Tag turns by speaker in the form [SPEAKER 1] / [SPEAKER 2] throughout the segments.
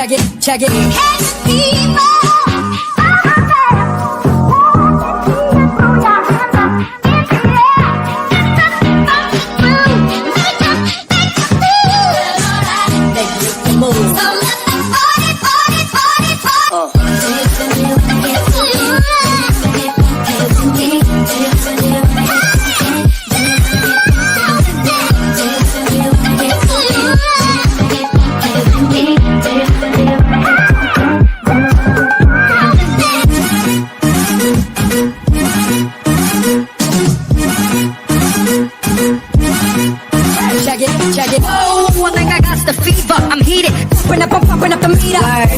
[SPEAKER 1] check it. Hey, people.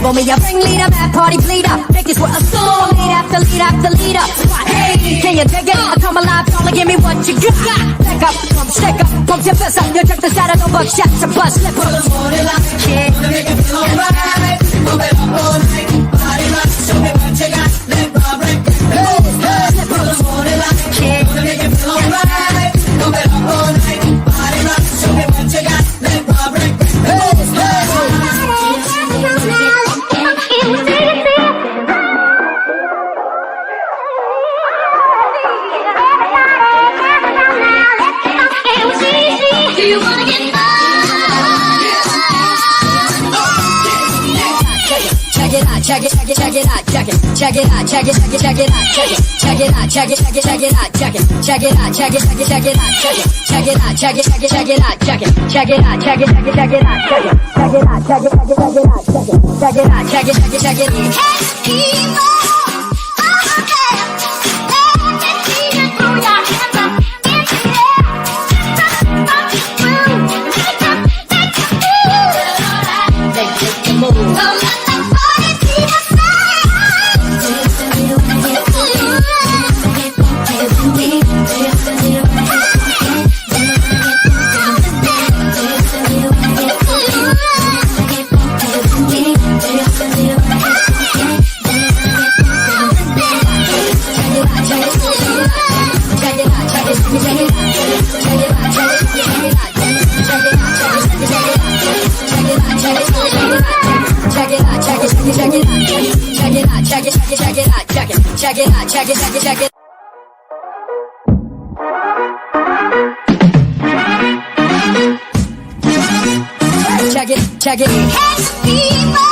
[SPEAKER 1] For me, a ringleader, bad party bleeder. Take this with a storm, lead after lead after leader. Hey, can you dig it? I come alive, y'all, give me what you got. Back up, come stick up, pump your fist up. You check the side of no buckshot to bust. Slip up. Morning like a kid. Wanna make it feel alright. Move it up all night. Body rock, show me what you got. Let Rob break. Hey, slip up. Morning like a kid. Wanna make it feel alright. Move it up all night. Body rock, show me what you got. Let Rob break. Hey, check it out, check it out, check it, check it out, check it, check it, check it out, check it, check it out, check it, check it, check it out, check it, check it out, check it, check it, check it out, check it, check it out, check it, check it, check it out, check it, check it out, check it, check it, check it out, check it, check it out, check it, check it, check it out, check it, check it out, check it, check it, check it. Hey, people. Check it out, check it, check it, check it. Check it, check it. Hey, people.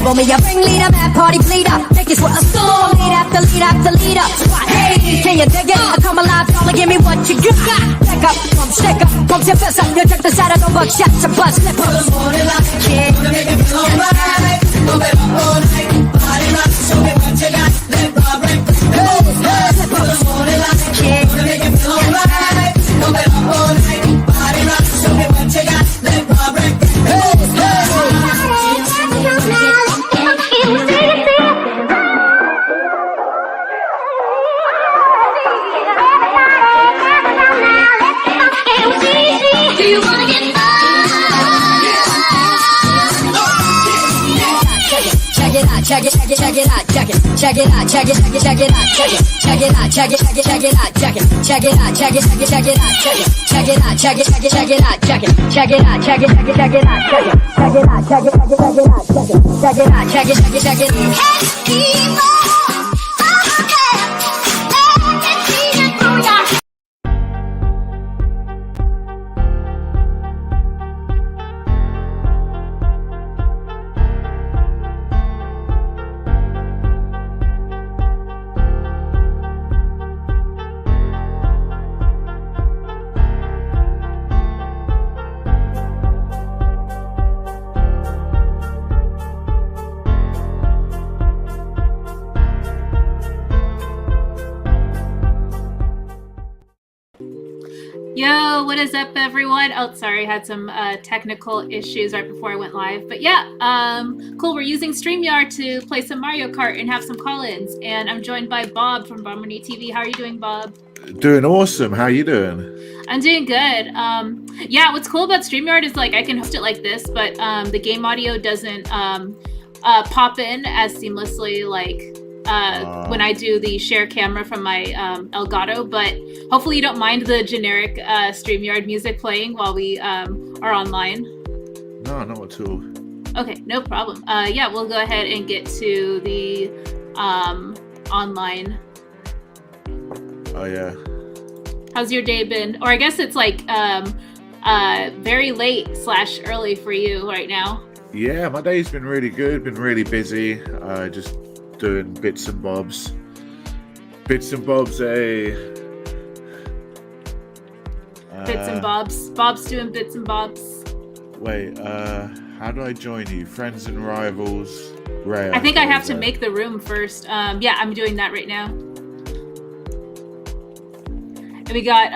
[SPEAKER 1] For me, a ringleader, bad party bleeder. Take this with a storm, lead after lead after leader. Hey, can you dig it? I come alive, y'all, give me what you got. Back up, pump, stick up, pump your fist up. You check the side of no buckshot to bust. Slip up. Morning like a kid. Wanna make it feel alright. Move it up all night. Body rock, show me what you got. Let Rob break. Hey, slip up. Morning like a kid. Wanna make it feel alright. Move it up all night. Body rock, show me what you got. Let Rob break. Hey, check it, check it, check it out, check it, check it out, check it, check it, check it out, check it, check it out, check it, check it, check it out, check it, check it out, check it, check it, check it out, check it, check it out, check it, check it, check it out, check it, check it out, check it, check it, check it out, check it, check it out, check it, check it, check it out, check it, check it out, check it, check it, check it. Hey, people.
[SPEAKER 2] what is up, everyone? Oh, sorry, had some technical issues right before I went live. But yeah, cool. We're using StreamYard to play some Mario Kart and have some call-ins. And I'm joined by Bob from Bombardier TV. How are you doing, Bob?
[SPEAKER 3] Doing awesome. How you doing?
[SPEAKER 2] I'm doing good. Yeah, what's cool about StreamYard is like I can host it like this, but the game audio doesn't pop in as seamlessly like when I do the share camera from my Elgato. But hopefully you don't mind the generic StreamYard music playing while we are online.
[SPEAKER 3] No, not at all.
[SPEAKER 2] Okay, no problem. Yeah, we'll go ahead and get to the online.
[SPEAKER 3] Oh yeah.
[SPEAKER 2] How's your day been? Or I guess it's like very late / early for you right now.
[SPEAKER 3] Yeah, my day's been really good. Been really busy. Just doing bits and bobs. Bits and bobs,
[SPEAKER 2] Bits and bobs. Bob's doing bits and bobs.
[SPEAKER 3] Wait, how do I join you? Friends and rivals. Ray,
[SPEAKER 2] I think I have to make the room first. Yeah, I'm doing that right now. And we got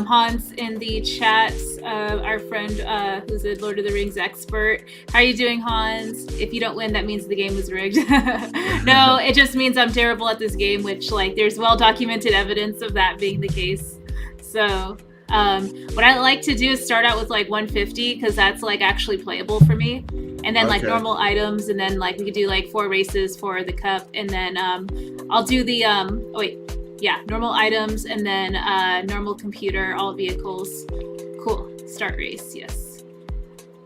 [SPEAKER 2] Hans in the chat, our friend who's a Lord of the Rings expert. How are you doing, Hans? If you don't win, that means the game was rigged. No, it just means I'm terrible at this game, which like there's well-documented evidence of that being the case. So what I like to do is start out with like 150 because that's like actually playable for me. And then like normal items, and then like we could do like 4 races for the cup, and then I'll do the normal items, and then normal computer, all vehicles. Cool. Start race, yes.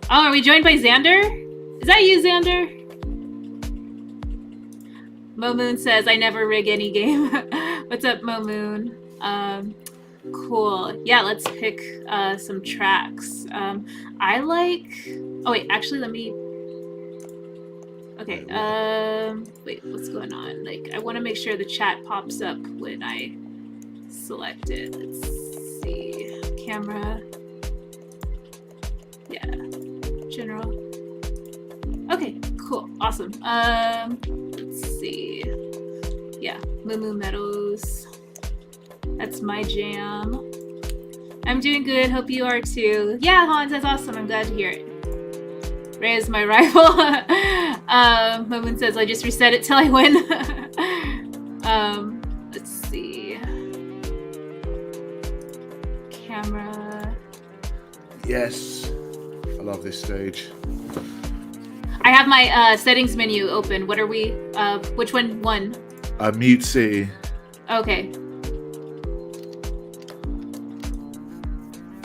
[SPEAKER 2] Oh, are we joined by Xander? Is that you, Xander? Momoon says, I never rig any game. What's up, Momoon? Cool. Yeah, let's pick some tracks. I like... Oh, wait, actually, let me... Okay, wait, what's going on? Like, I want to make sure the chat pops up when I select it. Let's see. Camera. Yeah. General. Okay, cool. Awesome. Let's see. Yeah, Moo Meadows. That's my jam. I'm doing good. Hope you are too. Yeah, Hans, that's awesome. I'm glad to hear it. Ray is my rival. Momoon says, I just reset it till I win. Let's see. Camera.
[SPEAKER 3] Yes. I love this stage.
[SPEAKER 2] I have my settings menu open. What are we? Which one won?
[SPEAKER 3] Mute City.
[SPEAKER 2] Okay.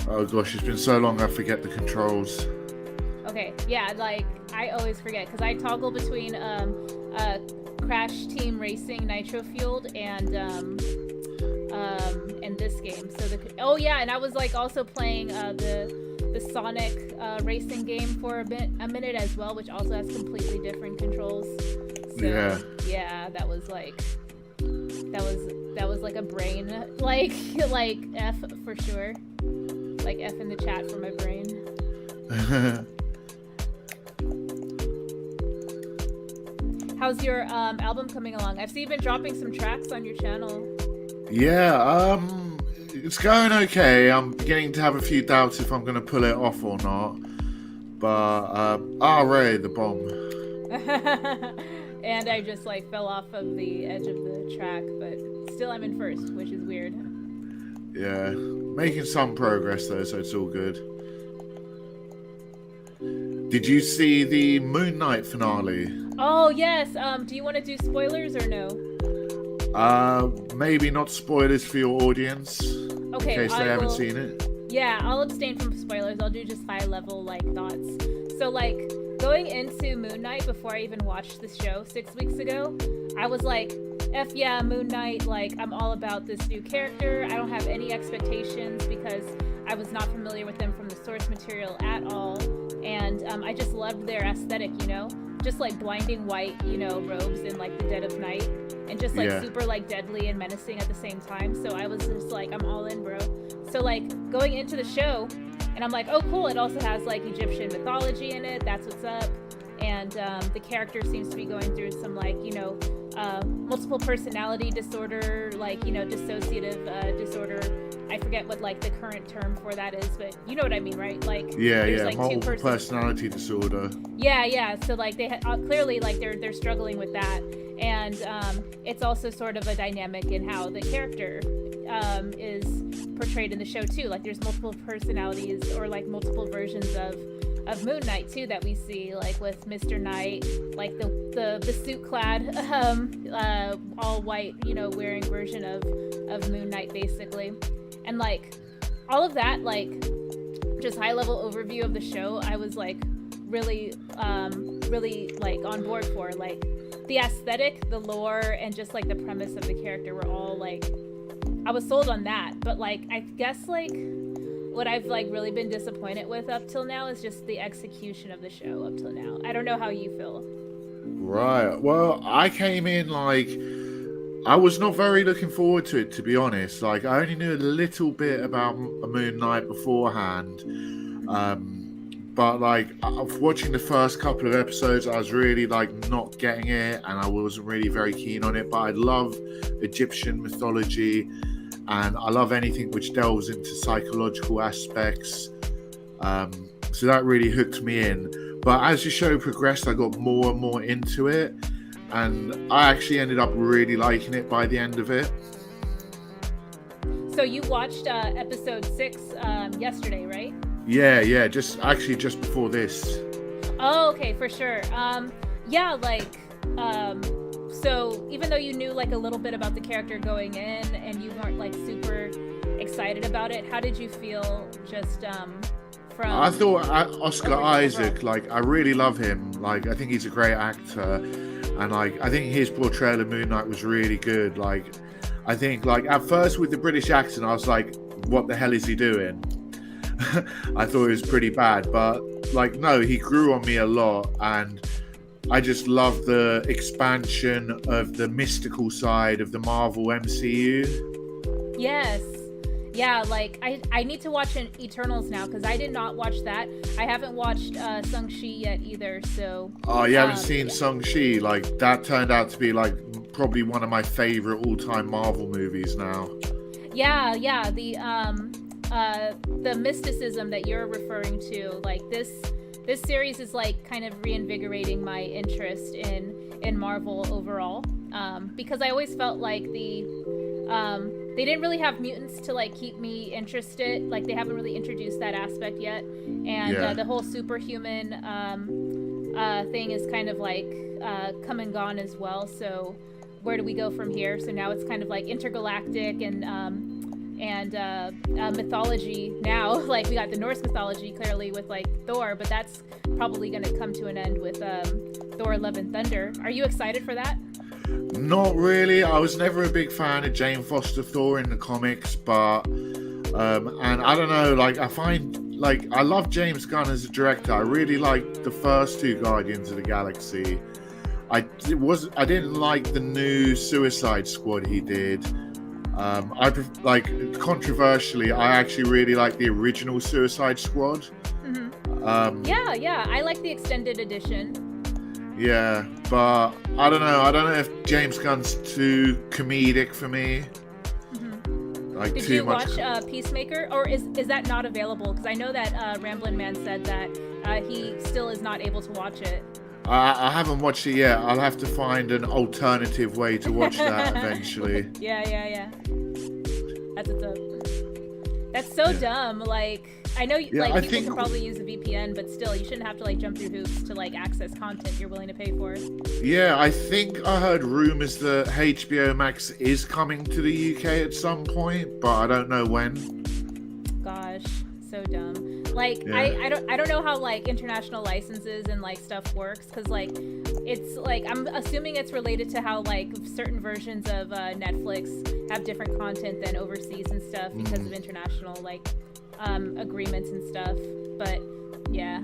[SPEAKER 3] Oh gosh, it's been so long I forget the controls.
[SPEAKER 2] Okay, yeah, like I always forget because I toggle between Crash Team Racing Nitro Fueled and this game. So and I was like also playing the Sonic racing game for a minute as well, which also has completely different controls. So, yeah, that was like a brain like F for sure. Like F in the chat for my brain. How's your album coming along? I've seen you've been dropping some tracks on your channel.
[SPEAKER 3] Yeah, it's going okay. I'm beginning to have a few doubts if I'm going to pull it off or not. But, Ray, the bomb.
[SPEAKER 2] And I just like fell off of the edge of the track, but still I'm in first, which is weird.
[SPEAKER 3] Yeah, making some progress though, so it's all good. Did you see the Moon Knight finale?
[SPEAKER 2] Oh yes. Do you want to do spoilers or no?
[SPEAKER 3] Maybe not spoilers for your audience.
[SPEAKER 2] Okay.
[SPEAKER 3] In case they haven't seen it.
[SPEAKER 2] Yeah, I'll abstain from spoilers. I'll do just high level like thoughts. So like going into Moon Knight before I even watched the show 6 weeks ago, I was like, F yeah, Moon Knight, like I'm all about this new character. I don't have any expectations because I was not familiar with them from the source material at all. And I just loved their aesthetic, you know? Just like blinding white, you know, robes in like the dead of night. And just like super like deadly and menacing at the same time. So I was just like, I'm all in, bro. So like going into the show, and I'm like, oh cool, it also has like Egyptian mythology in it. That's what's up. And the character seems to be going through some like, you know, multiple personality disorder, like, you know, dissociative disorder I forget what like the current term for that is, but you know what I mean, right? Like
[SPEAKER 3] Yeah,
[SPEAKER 2] like
[SPEAKER 3] multiple personality disorder.
[SPEAKER 2] Yeah. So like they clearly like they're struggling with that, and it's also sort of a dynamic in how the character is portrayed in the show too. Like there's multiple personalities or like multiple versions of Moon Knight too that we see, like with Mr. Knight, like the suit clad all white, you know, wearing version of Moon Knight basically. And like all of that, like just high level overview of the show, I was like really like on board for. Like the aesthetic, the lore, and just like the premise of the character were all like, I was sold on that. But like I guess like what I've like really been disappointed with up till now is just the execution of the show up till now. I don't know how you feel.
[SPEAKER 3] Right. Well, I came in like I was not very looking forward to it, to be honest. Like I only knew a little bit about Moon Knight beforehand. But like watching the first couple of episodes, I was really like not getting it, and I wasn't really very keen on it. But I love Egyptian mythology, and I love anything which delves into psychological aspects. So that really hooked me in. But as the show progressed, I got more and more into it, and I actually ended up really liking it by the end of it.
[SPEAKER 2] So you watched episode 6 yesterday, right?
[SPEAKER 3] Yeah, just before this.
[SPEAKER 2] Oh, okay, for sure. Yeah, like, so even though you knew like a little bit about the character going in and you weren't like super excited about it, how did you feel just from...
[SPEAKER 3] I thought Oscar Isaac, like, I really love him. Like, I think he's a great actor, and like, I think his portrayal of Moon Knight was really good. Like, I think like at first with the British accent, I was like, what the hell is he doing? I thought it was pretty bad, but like no, he grew on me a lot, and I just love the expansion of the mystical side of the Marvel MCU.
[SPEAKER 2] Yes. Yeah, like I need to watch Eternals now because I did not watch that. I haven't watched Shang-Chi yet either, so...
[SPEAKER 3] Oh, you haven't seen Shang-Chi? Like, that turned out to be like probably one of my favorite all-time Marvel movies now.
[SPEAKER 2] Yeah, the mysticism that you're referring to, like this series is like kind of reinvigorating my interest in Marvel overall, because I always felt like they didn't really have mutants to like keep me interested. Like they haven't really introduced that aspect yet, and the whole superhuman thing is kind of like come and gone as well. So where do we go from here? So now it's kind of like intergalactic and mythology now. Like we got the Norse mythology clearly with like Thor, but that's probably going to come to an end with Thor: Love and Thunder. Are you excited for that?
[SPEAKER 3] Not really. I was never a big fan of Jane Foster Thor in the comics, but and I don't know, like I find like I love James Gunn as a director. I really liked the first two Guardians of the Galaxy. I didn't like the new Suicide Squad he did. Controversially, I actually really like the original Suicide Squad.
[SPEAKER 2] Mm-hmm. Yeah, I like the extended edition.
[SPEAKER 3] Yeah, but I don't know if James Gunn's too comedic for me.
[SPEAKER 2] Mm-hmm.
[SPEAKER 3] Like
[SPEAKER 2] Did
[SPEAKER 3] too
[SPEAKER 2] you
[SPEAKER 3] much.
[SPEAKER 2] watch Peacemaker, or is that not available? Because I know that Ramblin' Man said that he still is not able to watch it.
[SPEAKER 3] I haven't watched it yet. I'll have to find an alternative way to watch that eventually.
[SPEAKER 2] Yeah. That's what's up. That's so dumb. Like, I know people can probably use a VPN, but still, you shouldn't have to like jump through hoops to like access content you're willing to pay for.
[SPEAKER 3] Yeah, I think I heard rumors that HBO Max is coming to the UK at some point, but I don't know when.
[SPEAKER 2] Gosh, so dumb. Like, I don't know how like international licenses and like stuff works, because like it's like I'm assuming it's related to how like certain versions of Netflix have different content than overseas and stuff because of international like agreements and stuff. But yeah,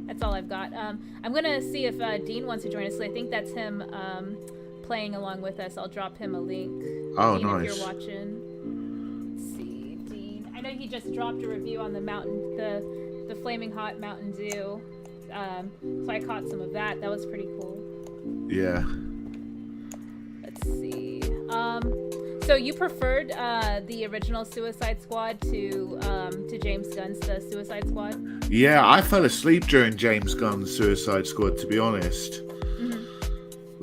[SPEAKER 2] that's all I've got. I'm gonna see if Dean wants to join us. So I think that's him playing along with us. I'll drop him a link.
[SPEAKER 3] Oh,
[SPEAKER 2] Dean,
[SPEAKER 3] nice.
[SPEAKER 2] If you're watching. I know he just dropped a review on the Flaming Hot Mountain Dew, so I caught some of that. That was pretty cool.
[SPEAKER 3] Yeah.
[SPEAKER 2] Let's see. So you preferred the original Suicide Squad to James Gunn's The Suicide Squad?
[SPEAKER 3] Yeah, I fell asleep during James Gunn's Suicide Squad, to be honest.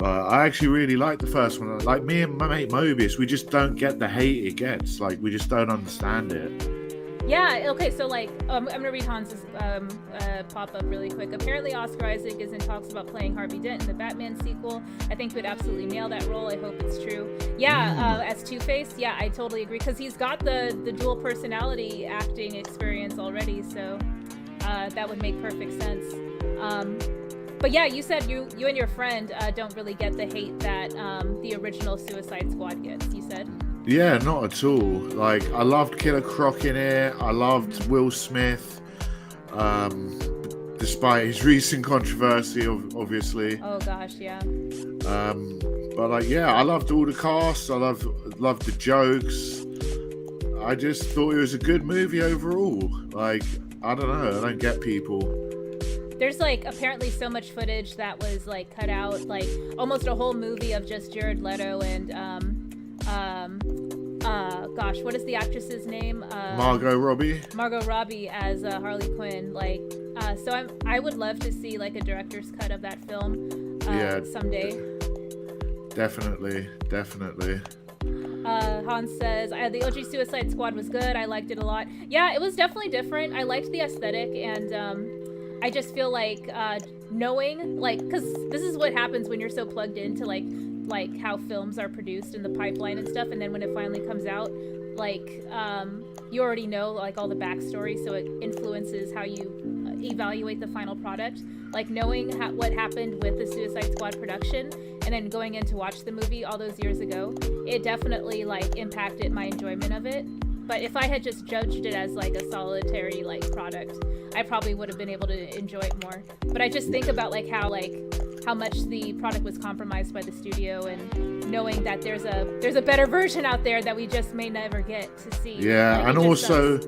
[SPEAKER 3] I actually really like the first one. Like, me and my mate Mobius, we just don't get the hate it gets. Like, we just don't understand it.
[SPEAKER 2] Yeah, okay, so like, I'm gonna read Hans's pop-up really quick. Apparently Oscar Isaac is in talks about playing Harvey Dent in the Batman sequel. I think he would absolutely nail that role. I hope it's true. Yeah, as Two-Face, yeah, I totally agree, because he's got the dual personality acting experience already, so that would make perfect sense. But yeah, you said you and your friend don't really get the hate that the original Suicide Squad gets, you said?
[SPEAKER 3] Yeah, not at all. Like, I loved Killer Croc in it. I loved Will Smith, despite his recent controversy, obviously.
[SPEAKER 2] Oh gosh, yeah.
[SPEAKER 3] But like, yeah, I loved all the cast. I loved the jokes. I just thought it was a good movie overall. Like, I don't know. I don't get people.
[SPEAKER 2] There's like apparently so much footage that was like cut out, like almost a whole movie of just Jared Leto and gosh, what is the actress's name?
[SPEAKER 3] Margot Robbie.
[SPEAKER 2] Margot Robbie as Harley Quinn. Like, so I would love to see like a director's cut of that film someday.
[SPEAKER 3] Definitely.
[SPEAKER 2] Hans says, the OG Suicide Squad was good. I liked it a lot. Yeah, it was definitely different. I liked the aesthetic, and I just feel like knowing, like, because this is what happens when you're so plugged into like how films are produced in the pipeline and stuff, and then when it finally comes out, like, you already know like all the backstory, so it influences how you evaluate the final product. Like, knowing what happened with the Suicide Squad production and then going in to watch the movie all those years ago, it definitely like impacted my enjoyment of it. But if I had just judged it as like a solitary like product, I probably would have been able to enjoy it more. But I just think about like how much the product was compromised by the studio, and knowing that there's a better version out there that we just may never get to see.
[SPEAKER 3] Yeah, and also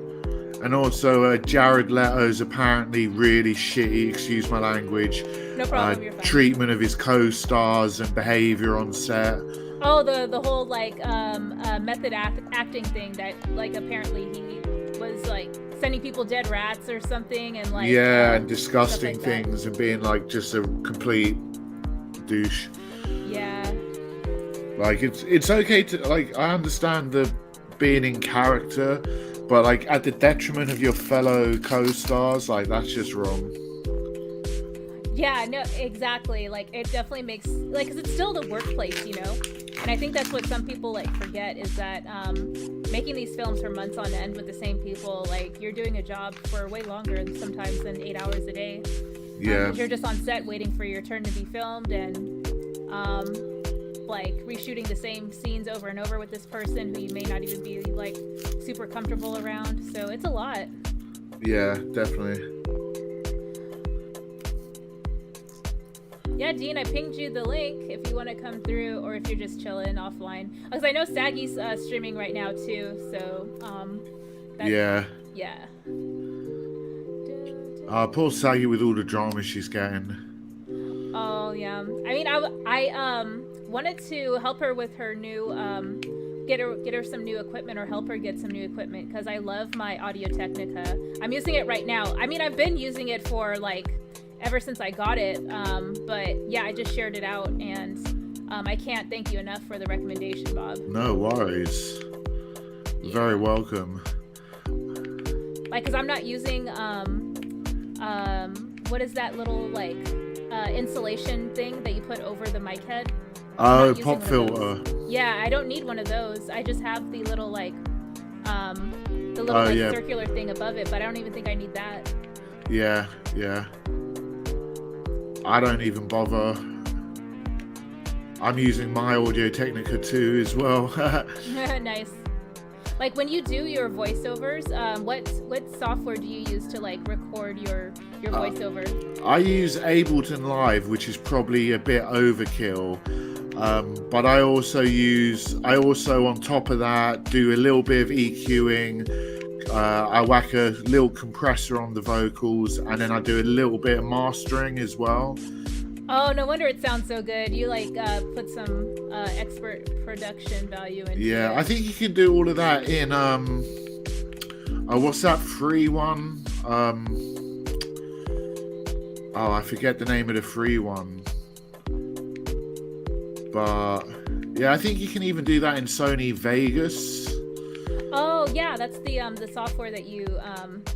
[SPEAKER 3] Jared Leto's apparently really shitty, excuse my language,
[SPEAKER 2] no problem, you're fine.
[SPEAKER 3] Treatment of his co-stars and behavior on set.
[SPEAKER 2] Oh, the whole like method acting thing that like apparently he was like sending people dead rats or something, and like
[SPEAKER 3] and disgusting
[SPEAKER 2] like
[SPEAKER 3] things, and being like just a complete douche.
[SPEAKER 2] Yeah.
[SPEAKER 3] Like, it's okay to, like, I understand the being in character, but like at the detriment of your fellow co-stars, like, that's just wrong.
[SPEAKER 2] Yeah, no, exactly. Like, it definitely makes, like, because it's still the workplace, you know? And I think that's what some people, like, forget, is that making these films for months on end with the same people, like, you're doing a job for way longer sometimes than 8 hours a day.
[SPEAKER 3] Yeah.
[SPEAKER 2] You're just on set waiting for your turn to be filmed, and like reshooting the same scenes over and over with this person who you may not even be like super comfortable around. So it's a lot.
[SPEAKER 3] Yeah, definitely.
[SPEAKER 2] Yeah, Dean, I pinged you the link if you want to come through, or if you're just chilling offline. Because I know Saggy's streaming right now too, so
[SPEAKER 3] yeah. Poor Saggy with all the drama she's getting.
[SPEAKER 2] Oh yeah. I mean, I wanted to help her with her new get her some new equipment, or help her get some new equipment, because I love my Audio Technica. I'm using it right now. I mean, I've been using it for like ever since I got it, but yeah, I just shared it out, and I can't thank you enough for the recommendation, Bob.
[SPEAKER 3] No worries. Very welcome.
[SPEAKER 2] Like, because I'm not using what is that little like insulation thing that you put over the mic head?
[SPEAKER 3] Oh, pop filter.
[SPEAKER 2] Yeah, I don't need one of those. I just have the little like circular thing above it, but I don't even think I need that.
[SPEAKER 3] Yeah. I don't even bother. I'm using my Audio Technica too as well.
[SPEAKER 2] Nice. Like, when you do your voiceovers, what software do you use to like record your voiceover?
[SPEAKER 3] I use Ableton Live, which is probably a bit overkill. But I also on top of that do a little bit of EQing. I whack a little compressor on the vocals, and then I do a little bit of mastering as well.
[SPEAKER 2] Oh, no wonder it sounds so good. You like put some expert production value into
[SPEAKER 3] Yeah,
[SPEAKER 2] it.
[SPEAKER 3] I think you can do all of that in what's that free one? I forget the name of the free one. But yeah, I think you can even do that in Sony Vegas.
[SPEAKER 2] Oh yeah, that's the software that you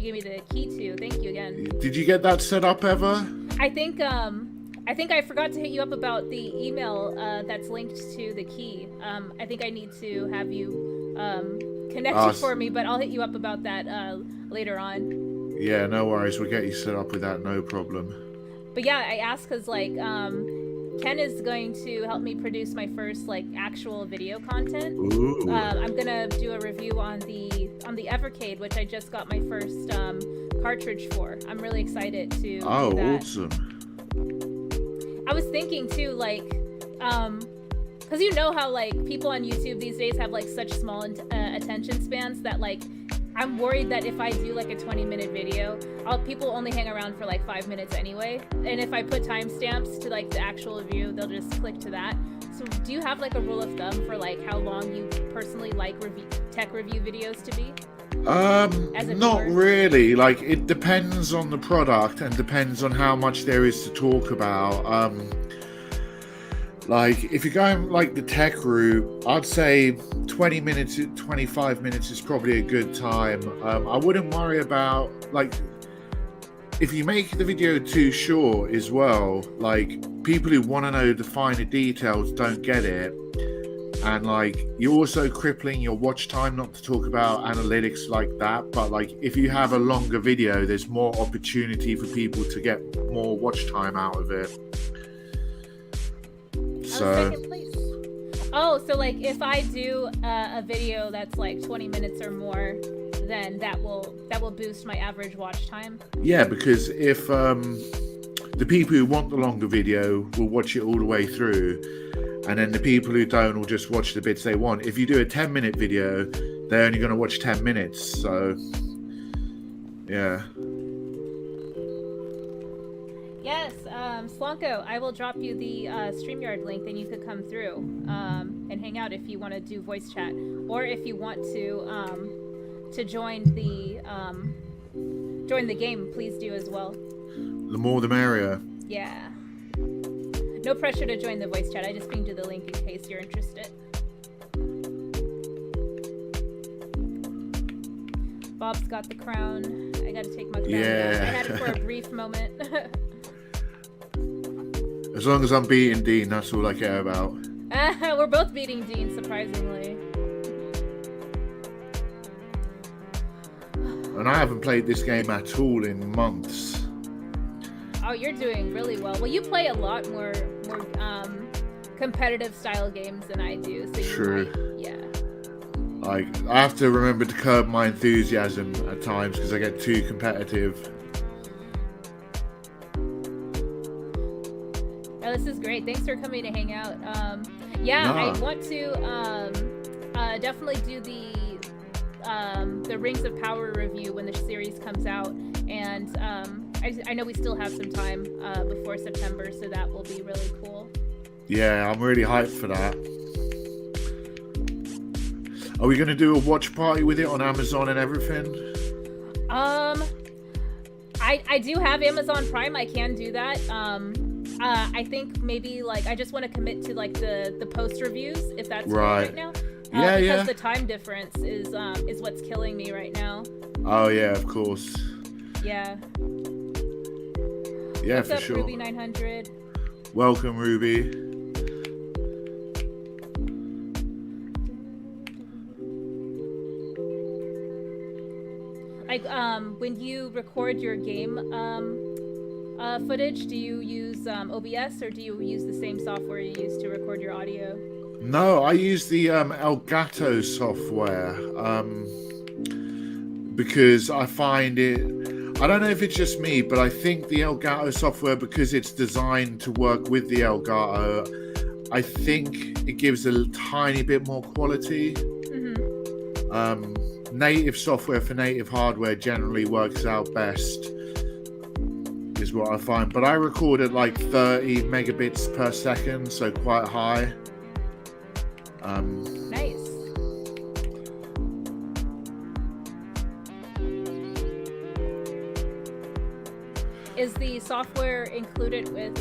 [SPEAKER 2] gave me the key to. Thank you again.
[SPEAKER 3] Did you get that set up ever?
[SPEAKER 2] I think I forgot to hit you up about the email that's linked to the key. I think I need to have you connect it for me, but I'll hit you up about that later on.
[SPEAKER 3] Yeah, no worries. We'll get you set up with that, no problem.
[SPEAKER 2] But yeah, I asked because like Ken is going to help me produce my first like actual video content.
[SPEAKER 3] Ooh.
[SPEAKER 2] I'm gonna do a review on the Evercade, which I just got my first cartridge for. I'm really excited to do that.
[SPEAKER 3] Awesome.
[SPEAKER 2] I was thinking too, like, because you know how like people on YouTube these days have like such small attention spans that like I'm worried that if I do like a 20-minute video, people only hang around for like 5 minutes anyway. And if I put timestamps to like the actual review, they'll just click to that. So do you have like a rule of thumb for like how long you personally like tech review videos to be?
[SPEAKER 3] Not really. Like, it depends on the product and depends on how much there is to talk about. Like, if you're going like the tech route, I'd say 20 minutes, 25 minutes is probably a good time. I wouldn't worry about, like, if you make the video too short as well, like, people who want to know the finer details don't get it. And, like, you're also crippling your watch time, not to talk about analytics like that. But, like, if you have a longer video, there's more opportunity for people to get more watch time out of it. So,
[SPEAKER 2] so like if I do a video that's like 20 minutes or more, then that will boost my average watch time.
[SPEAKER 3] Yeah, because if the people who want the longer video will watch it all the way through, and then the people who don't will just watch the bits they want. If you do a 10-minute video, they're only going to watch 10 minutes. So, yeah.
[SPEAKER 2] Yes, Slonko, I will drop you the StreamYard link, then you could come through and hang out if you want to do voice chat, or if you want to join the game, please do as well.
[SPEAKER 3] The more the merrier.
[SPEAKER 2] Yeah. No pressure to join the voice chat. I just pinged you the link in case you're interested. Bob's got the crown. I gotta take my crown down. I had it for a brief moment.
[SPEAKER 3] As long as I'm beating Dean, that's all I care about.
[SPEAKER 2] We're both beating Dean, surprisingly.
[SPEAKER 3] And I haven't played this game at all in months.
[SPEAKER 2] Oh, you're doing really well. Well, you play a lot more competitive style games than I do. So
[SPEAKER 3] True.
[SPEAKER 2] Yeah.
[SPEAKER 3] Like, I have to remember to curb my enthusiasm at times because I get too competitive.
[SPEAKER 2] Oh, this is great. Thanks for coming to hang out. I want to definitely do the Rings of Power review when the series comes out, and I know we still have some time before September, so that will be really cool.
[SPEAKER 3] Yeah, I'm really hyped for that. Are we going to do a watch party with it on Amazon and everything?
[SPEAKER 2] I do have Amazon Prime. I can do that. I think maybe like I just want to commit to like the post reviews if that's right now. Because the time difference is what's killing me right now.
[SPEAKER 3] Oh yeah, of course.
[SPEAKER 2] Yeah.
[SPEAKER 3] Yeah,
[SPEAKER 2] What's
[SPEAKER 3] for
[SPEAKER 2] up,
[SPEAKER 3] sure.
[SPEAKER 2] Ruby 900?
[SPEAKER 3] Welcome, Ruby.
[SPEAKER 2] Like when you record your game footage, do you use OBS or do you use the same software you use to record your audio?
[SPEAKER 3] No, I use the Elgato software because I find it, I don't know if it's just me, but I think the Elgato software, because it's designed to work with the Elgato, I think it gives a tiny bit more quality. Native software for native hardware generally works out best, is what I find. But I record at like 30 megabits per second, so quite high.
[SPEAKER 2] Nice. Is the software included with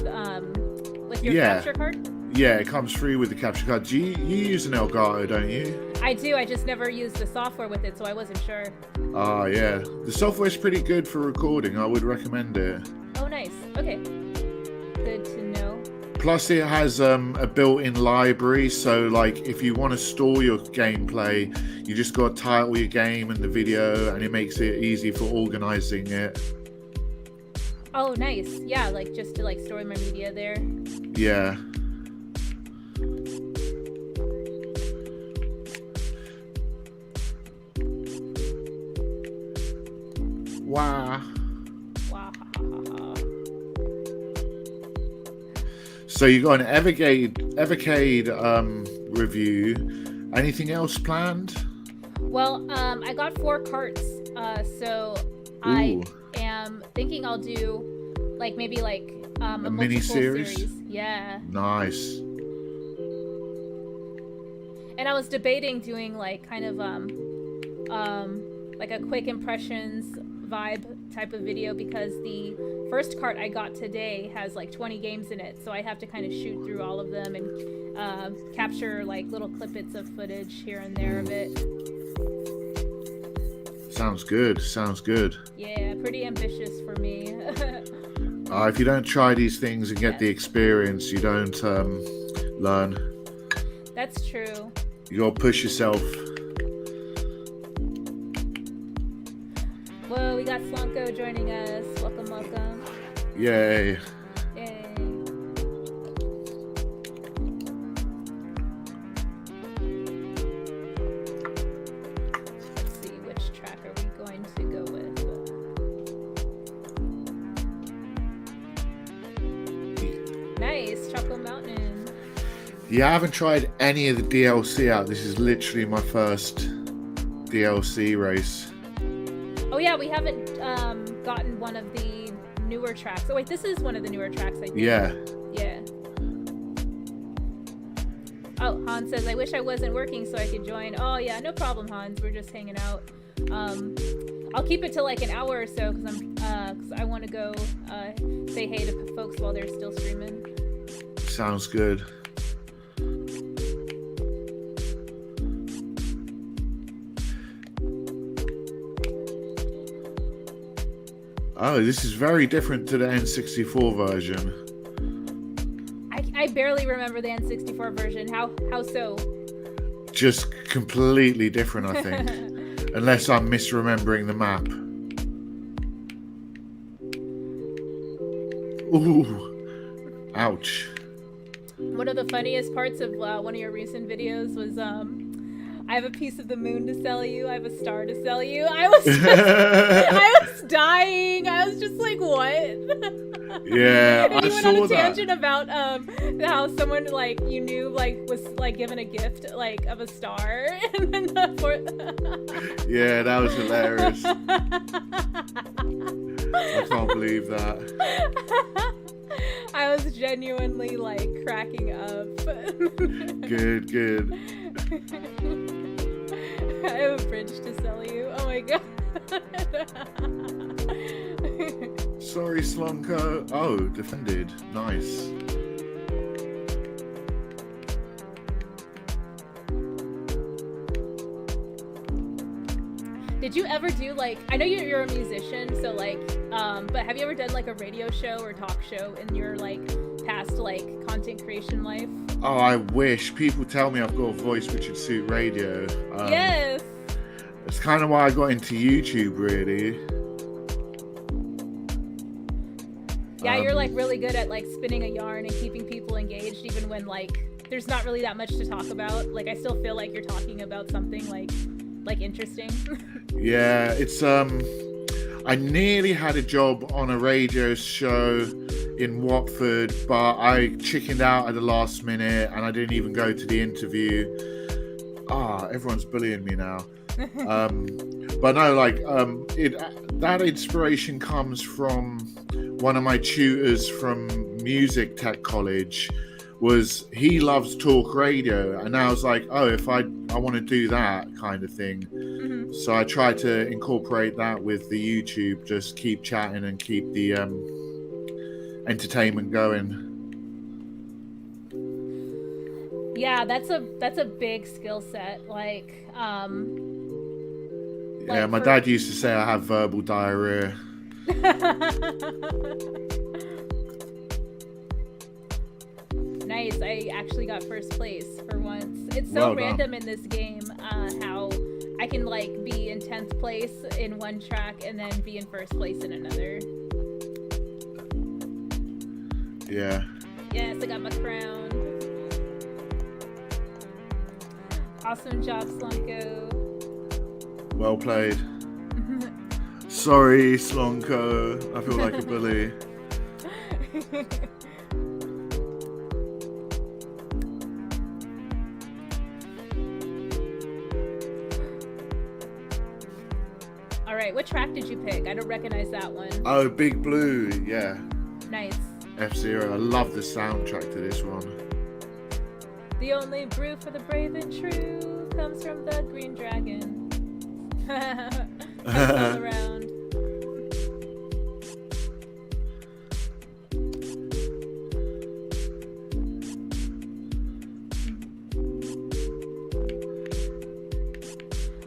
[SPEAKER 2] your capture card?
[SPEAKER 3] Yeah, it comes free with the capture card. You use an Elgato, don't you?
[SPEAKER 2] I do. I just never used the software with it, so I wasn't sure.
[SPEAKER 3] Ah, yeah. The software's pretty good for recording. I would recommend it.
[SPEAKER 2] Oh, nice. Okay. Good to know.
[SPEAKER 3] Plus, it has a built-in library, so like if you want to store your gameplay, you just got to title your game and the video, and it makes it easy for organizing it.
[SPEAKER 2] Oh, nice. Yeah, like just to like store my media there.
[SPEAKER 3] Yeah. Wow.
[SPEAKER 2] Wow.
[SPEAKER 3] So you got an Evercade review. Anything else planned?
[SPEAKER 2] Well, I got 4 carts, so I am thinking I'll do like maybe like a
[SPEAKER 3] mini series.
[SPEAKER 2] Yeah.
[SPEAKER 3] Nice.
[SPEAKER 2] And I was debating doing like kind of like a quick impressions vibe type of video, because the first cart I got today has like 20 games in it, so I have to kind of shoot through all of them and capture like little clippets of footage here and there of it.
[SPEAKER 3] Sounds good. Sounds good.
[SPEAKER 2] Yeah, pretty ambitious for me.
[SPEAKER 3] If you don't try these things and get the experience, you don't learn.
[SPEAKER 2] That's true.
[SPEAKER 3] You gotta push yourself.
[SPEAKER 2] Whoa, we got Slonko joining us. Welcome, welcome.
[SPEAKER 3] Yay.
[SPEAKER 2] Yay. Let's see, which track are we going to go with? Nice, Choco Mountain.
[SPEAKER 3] Yeah, I haven't tried any of the DLC out. This is literally my first DLC race.
[SPEAKER 2] Oh yeah, we haven't gotten one of the newer tracks. Oh wait, this is one of the newer tracks, I think.
[SPEAKER 3] Yeah.
[SPEAKER 2] Yeah. Oh, Hans says, I wish I wasn't working so I could join. Oh yeah, no problem, Hans. We're just hanging out. I'll keep it to like an hour or so, because I want to go say hey to folks while they're still streaming.
[SPEAKER 3] Sounds good. Oh, this is very different to the N64 version.
[SPEAKER 2] I barely remember the N64 version. How so?
[SPEAKER 3] Just completely different, I think. Unless I'm misremembering the map. Ooh. Ouch.
[SPEAKER 2] One of the funniest parts of one of your recent videos was I have a piece of the moon to sell you. I have a star to sell you. I was dying. I was just like, what?
[SPEAKER 3] Yeah,
[SPEAKER 2] and
[SPEAKER 3] I
[SPEAKER 2] you went
[SPEAKER 3] saw
[SPEAKER 2] on a
[SPEAKER 3] that.
[SPEAKER 2] tangent about how someone like you knew like was like given a gift like of a star, and then
[SPEAKER 3] Yeah, that was hilarious. I can't believe that.
[SPEAKER 2] I was genuinely like cracking up.
[SPEAKER 3] Good.
[SPEAKER 2] I have a bridge to sell you. Oh my god.
[SPEAKER 3] Sorry, Slonko. Oh, defended. Nice.
[SPEAKER 2] Did you ever do like, I know you're a musician, so like, but have you ever done like a radio show or talk show in your like past like content creation life?
[SPEAKER 3] Oh, I wish. People tell me I've got a voice which would suit radio.
[SPEAKER 2] Yes.
[SPEAKER 3] It's kind of why I got into YouTube, really.
[SPEAKER 2] Yeah, you're like really good at like spinning a yarn and keeping people engaged, even when like there's not really that much to talk about. Like I still feel like you're talking about something like interesting.
[SPEAKER 3] Yeah, it's I nearly had a job on a radio show in Watford, but I chickened out at the last minute and I didn't even go to the interview. Everyone's bullying me now. But no, like that inspiration comes from one of my tutors from music tech college. He loves talk radio, and I was like, oh, if I want to do that kind of thing. So I tried to incorporate that with the YouTube, just keep chatting and keep the entertainment going.
[SPEAKER 2] Yeah, that's a big skill set. Like,
[SPEAKER 3] yeah, my dad used to say I have verbal diarrhea.
[SPEAKER 2] Nice. I actually got first place for once. It's so random in this game how I can like be in 10th place in one track and then be in first place in another.
[SPEAKER 3] Yeah.
[SPEAKER 2] Yes, I got my crown. Awesome job, Slonko.
[SPEAKER 3] Well played. Sorry, Slonko. I feel like a bully.
[SPEAKER 2] All right, what track did you pick? I don't recognize that one.
[SPEAKER 3] Oh, Big Blue, yeah.
[SPEAKER 2] Nice.
[SPEAKER 3] F-Zero. I love the soundtrack to this one.
[SPEAKER 2] The only brew for the brave and true comes from the Green Dragon. All around.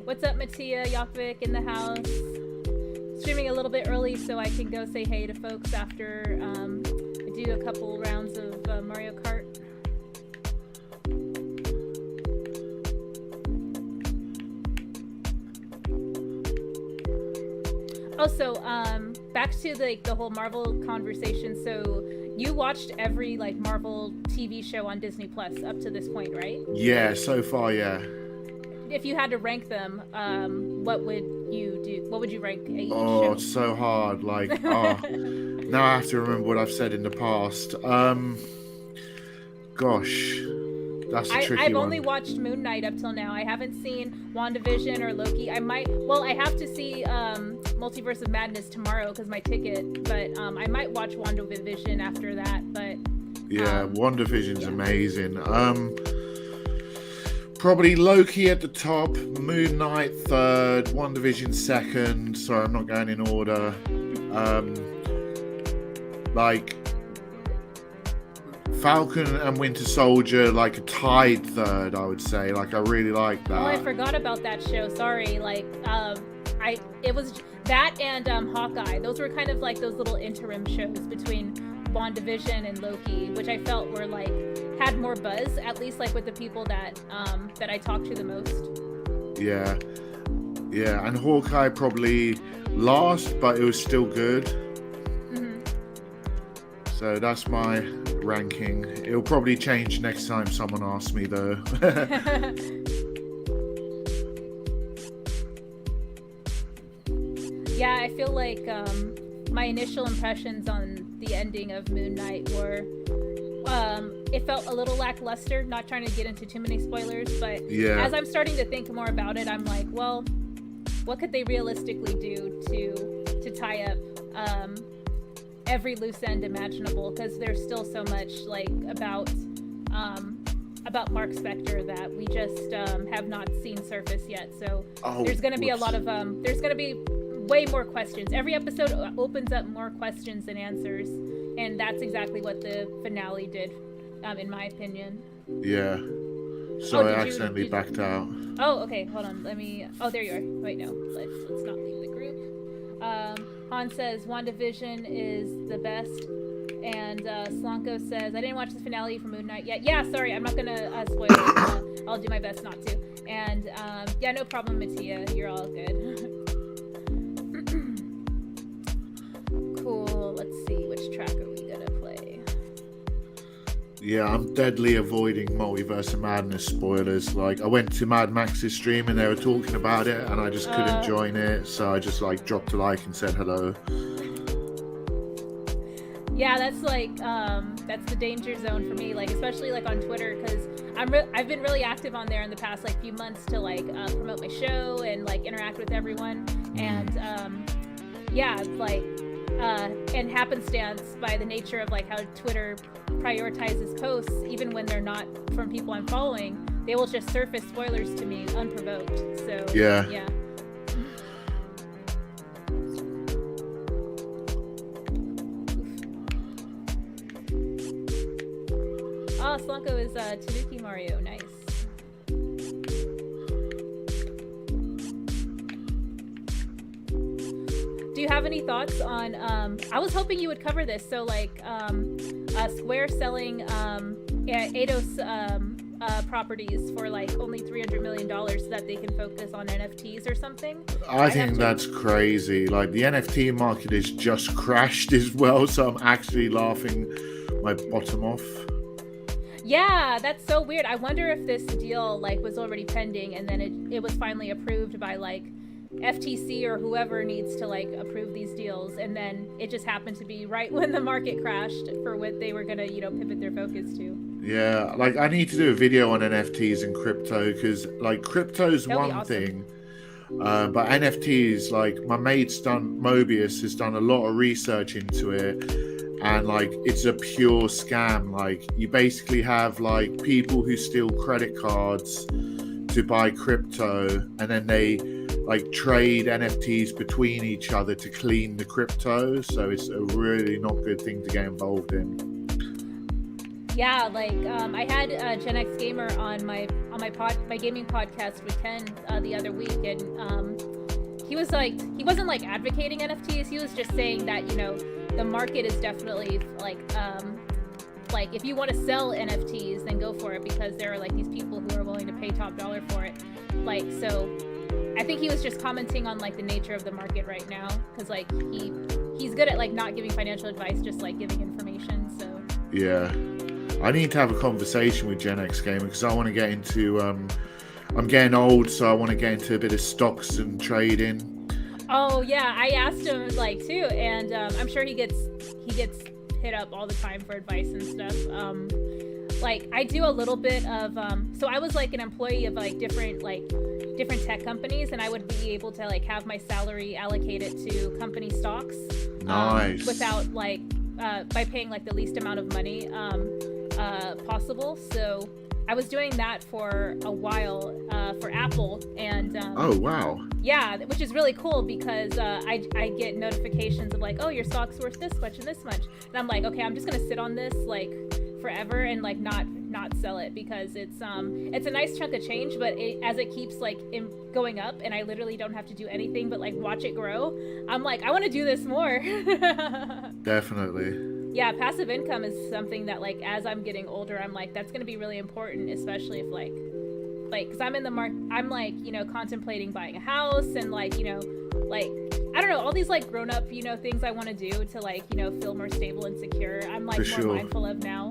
[SPEAKER 2] What's up, Mattia, Yopvik in the house? Streaming a little bit early so I can go say hey to folks after I do a couple rounds of Mario Kart. Also, back to the whole Marvel conversation. So you watched every like Marvel TV show on Disney Plus up to this point, right?
[SPEAKER 3] Yeah, so far, yeah.
[SPEAKER 2] If you had to rank them, what would you do? What would you rank each
[SPEAKER 3] Oh,
[SPEAKER 2] show?
[SPEAKER 3] it's so hard. Like, now I have to remember what I've said in the past. Gosh, that's a tricky
[SPEAKER 2] I've
[SPEAKER 3] one.
[SPEAKER 2] only watched Moon Knight up till now. I haven't seen WandaVision or Loki. I have to see Multiverse of Madness tomorrow because my ticket. But I might watch WandaVision after that. But
[SPEAKER 3] yeah, WandaVision's amazing. Probably Loki at the top, Moon Knight third, WandaVision second. Sorry, I'm not going in order. Like Falcon and Winter Soldier, like a tied third, I would say. Like I really like that.
[SPEAKER 2] Oh, I forgot about that show. Sorry. Like it was that and Hawkeye. Those were kind of like those little interim shows between WandaVision and Loki, which I felt were like had more buzz, at least like with the people that I talked to the most. Yeah,
[SPEAKER 3] and Hawkeye probably last, but it was still good.
[SPEAKER 2] Mm-hmm.
[SPEAKER 3] So that's my ranking. It'll probably change next time someone asks me, though.
[SPEAKER 2] Yeah, I feel like my initial impressions on the ending of Moon Knight were it felt a little lackluster, not trying to get into too many spoilers, but as I'm starting to think more about it, I'm like, well, what could they realistically do to tie up every loose end imaginable? Because there's still so much like about Mark Spector that we just have not seen surface yet. So there's going to be a lot of there's going to be way more questions. Every episode opens up more questions than answers, and that's exactly what the finale did, in my opinion.
[SPEAKER 3] Yeah. Sorry, I accidentally backed out.
[SPEAKER 2] Oh, okay. Hold on. Let me. Oh, there you are. Wait, no. Let's not leave the group. Han says WandaVision is the best, and Slonko says I didn't watch the finale for Moon Knight yet. Yeah, sorry. I'm not gonna spoil it. I'll do my best not to. And yeah, no problem, Mattia. You're all good. Cool. Let's see. Which track are we gonna play?
[SPEAKER 3] Yeah, I'm deadly avoiding Multiverse of Madness spoilers. Like, I went to Mad Max's stream and they were talking about it, and I just couldn't join it, so I just like dropped a like and said hello.
[SPEAKER 2] Yeah, that's like that's the danger zone for me. Like, especially like on Twitter, because I've been really active on there in the past like few months to like promote my show and like interact with everyone, and yeah, like and happenstance by the nature of like how Twitter prioritizes posts, even when they're not from people I'm following, they will just surface spoilers to me unprovoked. So yeah. Oh, Slunko is Tanuki Mario. Nice. Do you have any thoughts on, I was hoping you would cover this, so like Square selling Eidos properties for like only $300 million so that they can focus on NFTs or something?
[SPEAKER 3] I think that's crazy. Like, the NFT market has just crashed as well, so I'm actually laughing my bottom off.
[SPEAKER 2] Yeah, that's so weird. I wonder if this deal like was already pending and then it was finally approved by like FTC or whoever needs to like approve these deals, and then it just happened to be right when the market crashed for what they were gonna, you know, pivot their focus to.
[SPEAKER 3] Yeah, like I need to do a video on NFTs and crypto, because like crypto's one
[SPEAKER 2] awesome.
[SPEAKER 3] thing, but NFTs, like my mate's done, Mobius has done a lot of research into it, and like it's a pure scam. Like you basically have like people who steal credit cards to buy crypto, and then they like trade NFTs between each other to clean the crypto. So it's a really not good thing to get involved in.
[SPEAKER 2] Yeah, like I had Gen X Gamer on my gaming podcast with Ken the other week, and he was like, he wasn't like advocating NFTs. He was just saying that, you know, the market is definitely like if you want to sell NFTs, then go for it, because there are like these people who are willing to pay top dollar for it. Like, so I think he was just commenting on like the nature of the market right now, because like he's good at like not giving financial advice, just like giving information. So
[SPEAKER 3] yeah, I need to have a conversation with Gen X Gamer, because I want to get into I'm getting old, so I want to get into a bit of stocks and trading.
[SPEAKER 2] Oh yeah, I asked him like too, and I'm sure he gets hit up all the time for advice and stuff. Like I do a little bit of so I was like an employee of like different tech companies, and I would be able to like have my salary allocated to company stocks.
[SPEAKER 3] Nice.
[SPEAKER 2] Without like by paying like the least amount of money possible. So I was doing that for a while for Apple, and
[SPEAKER 3] oh wow.
[SPEAKER 2] Yeah, which is really cool, because I get notifications of like, oh, your stock's worth this much and this much, and I'm like, okay, I'm just gonna sit on this like forever and like not sell it, because it's a nice chunk of change, but as it keeps like going up, and I literally don't have to do anything but like watch it grow, I'm like, I want to do this more.
[SPEAKER 3] Definitely.
[SPEAKER 2] Yeah, passive income is something that like as I'm getting older, I'm like, that's going to be really important, especially if like because I'm in the market, I'm like, you know, contemplating buying a house, and like, you know, like I don't know, all these like grown up, you know, things I want to do to like, you know, feel more stable and secure. I'm like more mindful of now.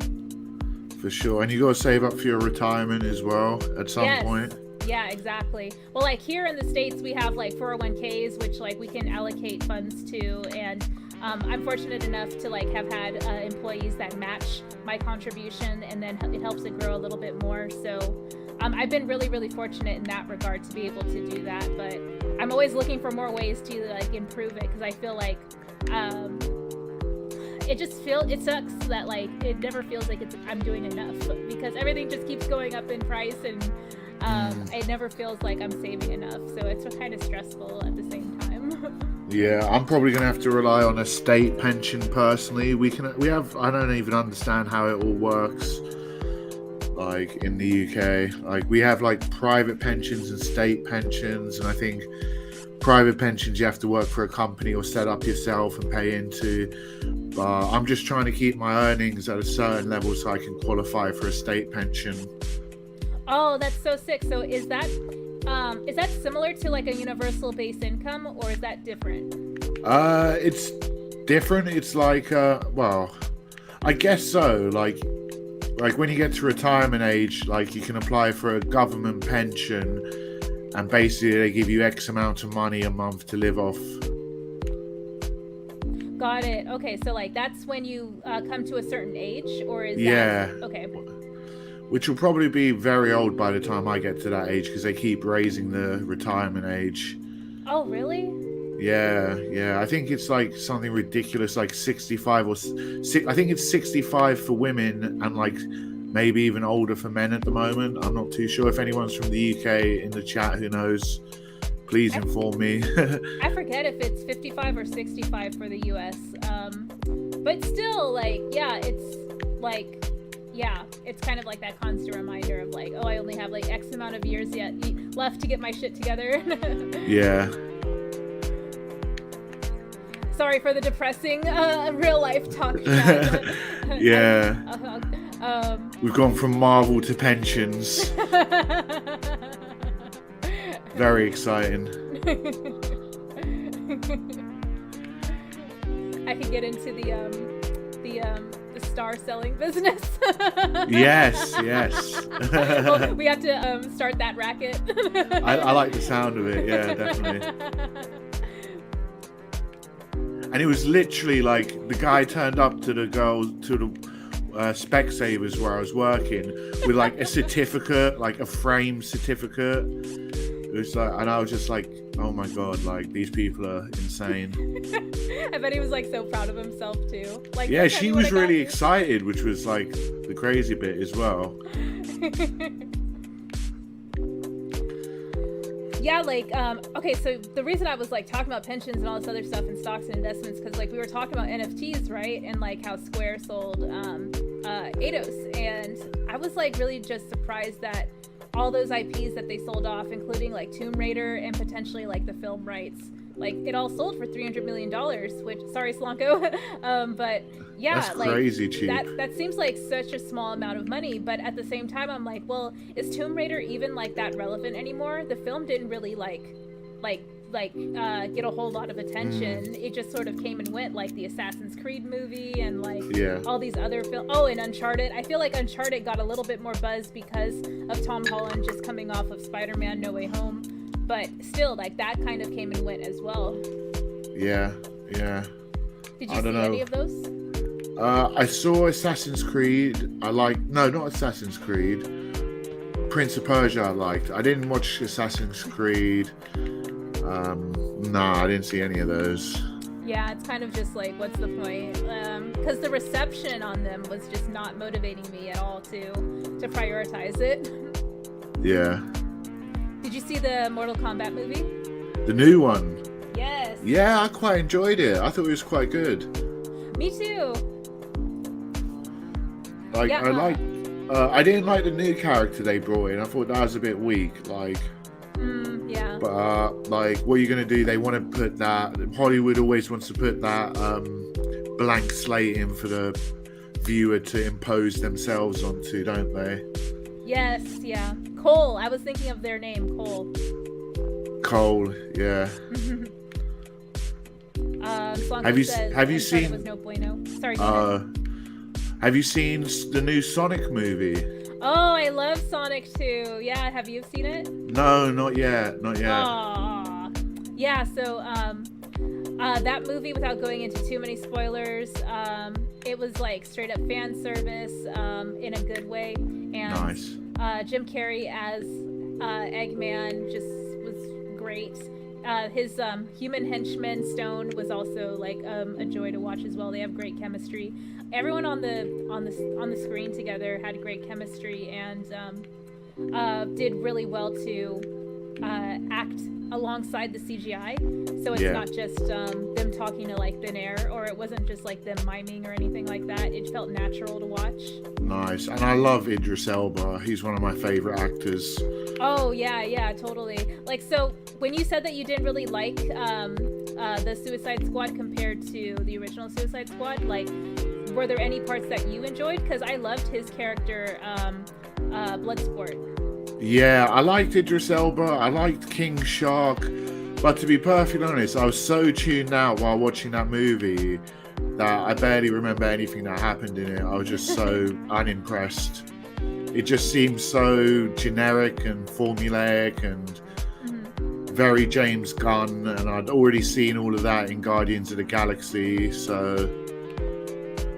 [SPEAKER 3] For sure. And you got to save up for your retirement as well at some point.
[SPEAKER 2] Yeah, exactly. Well, like here in the States, we have like 401ks, which like we can allocate funds to, and I'm fortunate enough to like have had employees that match my contribution, and then it helps it grow a little bit more. So I've been really, really fortunate in that regard to be able to do that. But I'm always looking for more ways to like improve it, because I feel like it sucks that like it never feels like I'm doing enough, because everything just keeps going up in price, and it never feels like I'm saving enough. So it's kind of stressful at the same time.
[SPEAKER 3] Yeah, I'm probably gonna have to rely on a state pension personally. We have, I don't even understand how it all works. Like in the UK, like we have like private pensions and state pensions, and I think private pensions you have to work for a company or set up yourself and pay into. But I'm just trying to keep my earnings at a certain level so I can qualify for a state pension.
[SPEAKER 2] Oh, that's so sick. So is that similar to like a universal base income, or is that different?
[SPEAKER 3] It's different. It's like well, I guess so. Like when you get to retirement age, like you can apply for a government pension, and basically they give you X amount of money a month to live off.
[SPEAKER 2] Got it. Okay, so like that's when you come to a certain age, or is
[SPEAKER 3] yeah.
[SPEAKER 2] that... Okay.
[SPEAKER 3] which will probably be very old by the time I get to that age because they keep raising the retirement age.
[SPEAKER 2] Oh, really?
[SPEAKER 3] Yeah. I think it's like something ridiculous, like 65 or I think it's 65 for women and like maybe even older for men at the moment. I'm not too sure. If anyone's from the UK in the chat who knows, please inform me.
[SPEAKER 2] I forget if it's 55 or 65 for the US. But still, like, yeah, it's like, yeah, it's kind of like that constant reminder of like, oh, I only have like X amount of years yet left to get my shit together.
[SPEAKER 3] Yeah.
[SPEAKER 2] Sorry for the depressing real life talk.
[SPEAKER 3] Yeah. We've gone from Marvel to pensions. Very exciting.
[SPEAKER 2] I could get into the star selling business.
[SPEAKER 3] Yes.
[SPEAKER 2] Well, we have to start that racket.
[SPEAKER 3] I like the sound of it. Yeah, definitely. And it was literally like the guy turned up to the Specsavers where I was working with like a certificate, like a framed certificate. It was like, and I was just like, oh my god, like these people are insane.
[SPEAKER 2] I bet he was like so proud of himself too. Like,
[SPEAKER 3] yeah, she was really excited, which was like the crazy bit as well.
[SPEAKER 2] Yeah, like, okay, so the reason I was like talking about pensions and all this other stuff and stocks and investments, because like we were talking about NFTs, right? And like how Square sold Eidos, and I was like really just surprised that all those IPs that they sold off, including like Tomb Raider and potentially like the film rights, like it all sold for $300 million, which, sorry Slanko, but yeah,
[SPEAKER 3] that's
[SPEAKER 2] like
[SPEAKER 3] crazy cheap.
[SPEAKER 2] That seems like such a small amount of money, but at the same time I'm like, well, is Tomb Raider even like that relevant anymore? The film didn't really get a whole lot of attention. It just sort of came and went, like the Assassin's Creed movie and like all these other films. Oh, and Uncharted. I feel like Uncharted got a little bit more buzz because of Tom Holland just coming off of Spider-Man No Way Home, but still, like that kind of came and went as well.
[SPEAKER 3] Yeah.
[SPEAKER 2] Did you see any of those?
[SPEAKER 3] I saw Assassin's Creed. Not Assassin's Creed. Prince of Persia I liked. I didn't watch Assassin's Creed. I didn't see any of those.
[SPEAKER 2] Yeah, it's kind of just like, what's the point? Because the reception on them was just not motivating me at all to prioritize it.
[SPEAKER 3] Yeah.
[SPEAKER 2] Did you see the Mortal Kombat movie?
[SPEAKER 3] The new one?
[SPEAKER 2] Yes.
[SPEAKER 3] Yeah, I quite enjoyed it. I thought it was quite good. Me
[SPEAKER 2] too.
[SPEAKER 3] Like, yeah, I didn't like the new character they brought in. I thought that was a bit weak. Like,
[SPEAKER 2] yeah.
[SPEAKER 3] But like, what are you gonna do? They want to put that. Hollywood always wants to put that blank slate in for the viewer to impose themselves onto, don't they?
[SPEAKER 2] Yes. Yeah. Cole. I was thinking of their name, Cole.
[SPEAKER 3] Cole. Yeah. Have you seen?
[SPEAKER 2] Was no bueno. Sorry.
[SPEAKER 3] Have you seen the new Sonic movie?
[SPEAKER 2] Oh, I love Sonic 2. Yeah, have you seen it?
[SPEAKER 3] No, not yet.
[SPEAKER 2] Aww. Yeah, so that movie, without going into too many spoilers, it was like straight up fan service in a good way. And
[SPEAKER 3] nice.
[SPEAKER 2] Jim Carrey as Eggman just was great. His human henchman Stone was also like a joy to watch as well. They have great chemistry. Everyone on the screen together had great chemistry and did really well to act alongside the CGI. So it's not just them talking to like thin air, or it wasn't just like them miming or anything like that. It felt natural to watch. Nice.
[SPEAKER 3] And I love Idris Elba. He's one of my favorite actors.
[SPEAKER 2] Oh yeah, totally. Like, so when you said that you didn't really like the Suicide Squad compared to the original Suicide Squad, like, were there any parts that you enjoyed? Because I loved his character, Bloodsport.
[SPEAKER 3] Yeah, I liked Idris Elba. I liked King Shark. But to be perfectly honest, I was so tuned out while watching that movie that I barely remember anything that happened in it. I was just so unimpressed. It just seemed so generic and formulaic and very James Gunn, and I'd already seen all of that in Guardians of the Galaxy, so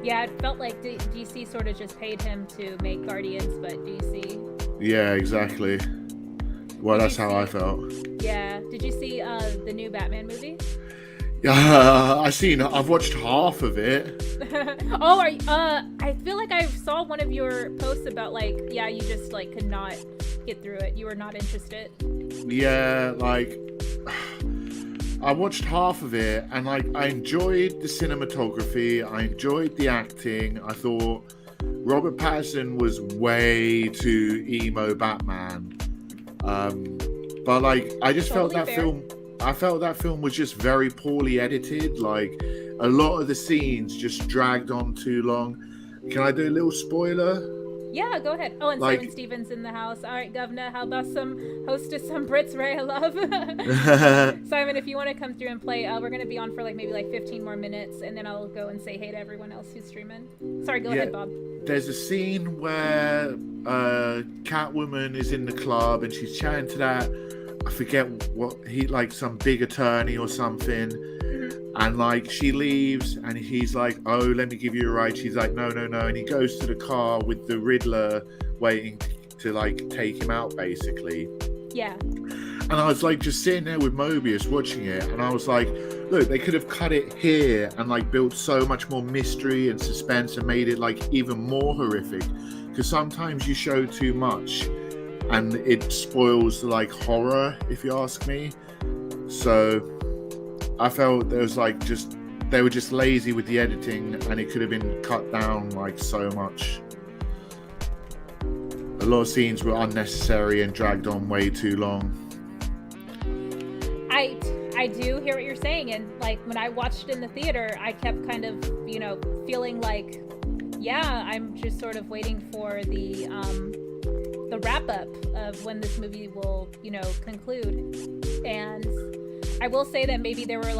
[SPEAKER 2] Yeah, it felt like DC sort of just paid him to make Guardians, but DC.
[SPEAKER 3] Yeah, exactly. Well, that's how I felt.
[SPEAKER 2] Yeah. Did you see the new Batman movie?
[SPEAKER 3] Yeah, I've watched half of it.
[SPEAKER 2] Oh, I feel like I saw one of your posts about like, yeah, you just like could not get through it. You were not interested.
[SPEAKER 3] Yeah, like I watched half of it, and like I enjoyed the cinematography, I enjoyed the acting. I thought Robert Pattinson was way too emo Batman. But like I just felt that film was just very poorly edited. Like a lot of the scenes just dragged on too long. Can I do a little spoiler?
[SPEAKER 2] Yeah, go ahead. Oh, and
[SPEAKER 3] Like-
[SPEAKER 2] Simon Stevens in the house. All right, Governor, how about some hostess, some Brits Ray I love? Simon, if you want to come through and play, we're going to be on for like maybe like 15 more minutes, and then I'll go and say hey to everyone else who's streaming. Sorry, go ahead, Bob.
[SPEAKER 3] There's a scene where Catwoman is in the club and she's chatting to that, I forget what he, like some big attorney or something. And like she leaves and he's like, oh, let me give you a ride. She's like, no. And he goes to the car with the Riddler waiting to like take him out basically.
[SPEAKER 2] Yeah.
[SPEAKER 3] And I was like just sitting there with Mobius watching it. And I was like, look, they could have cut it here and like built so much more mystery and suspense and made it like even more horrific. Because sometimes you show too much and it spoils the like horror, if you ask me. So I felt there was like they were just lazy with the editing, and it could have been cut down like so much. A lot of scenes were unnecessary and dragged on way too long.
[SPEAKER 2] I do hear what you're saying, and like when I watched in the theater, I kept kind of, you know, feeling like, yeah, I'm just sort of waiting for the wrap up of when this movie will, you know, conclude. And I will say that maybe there were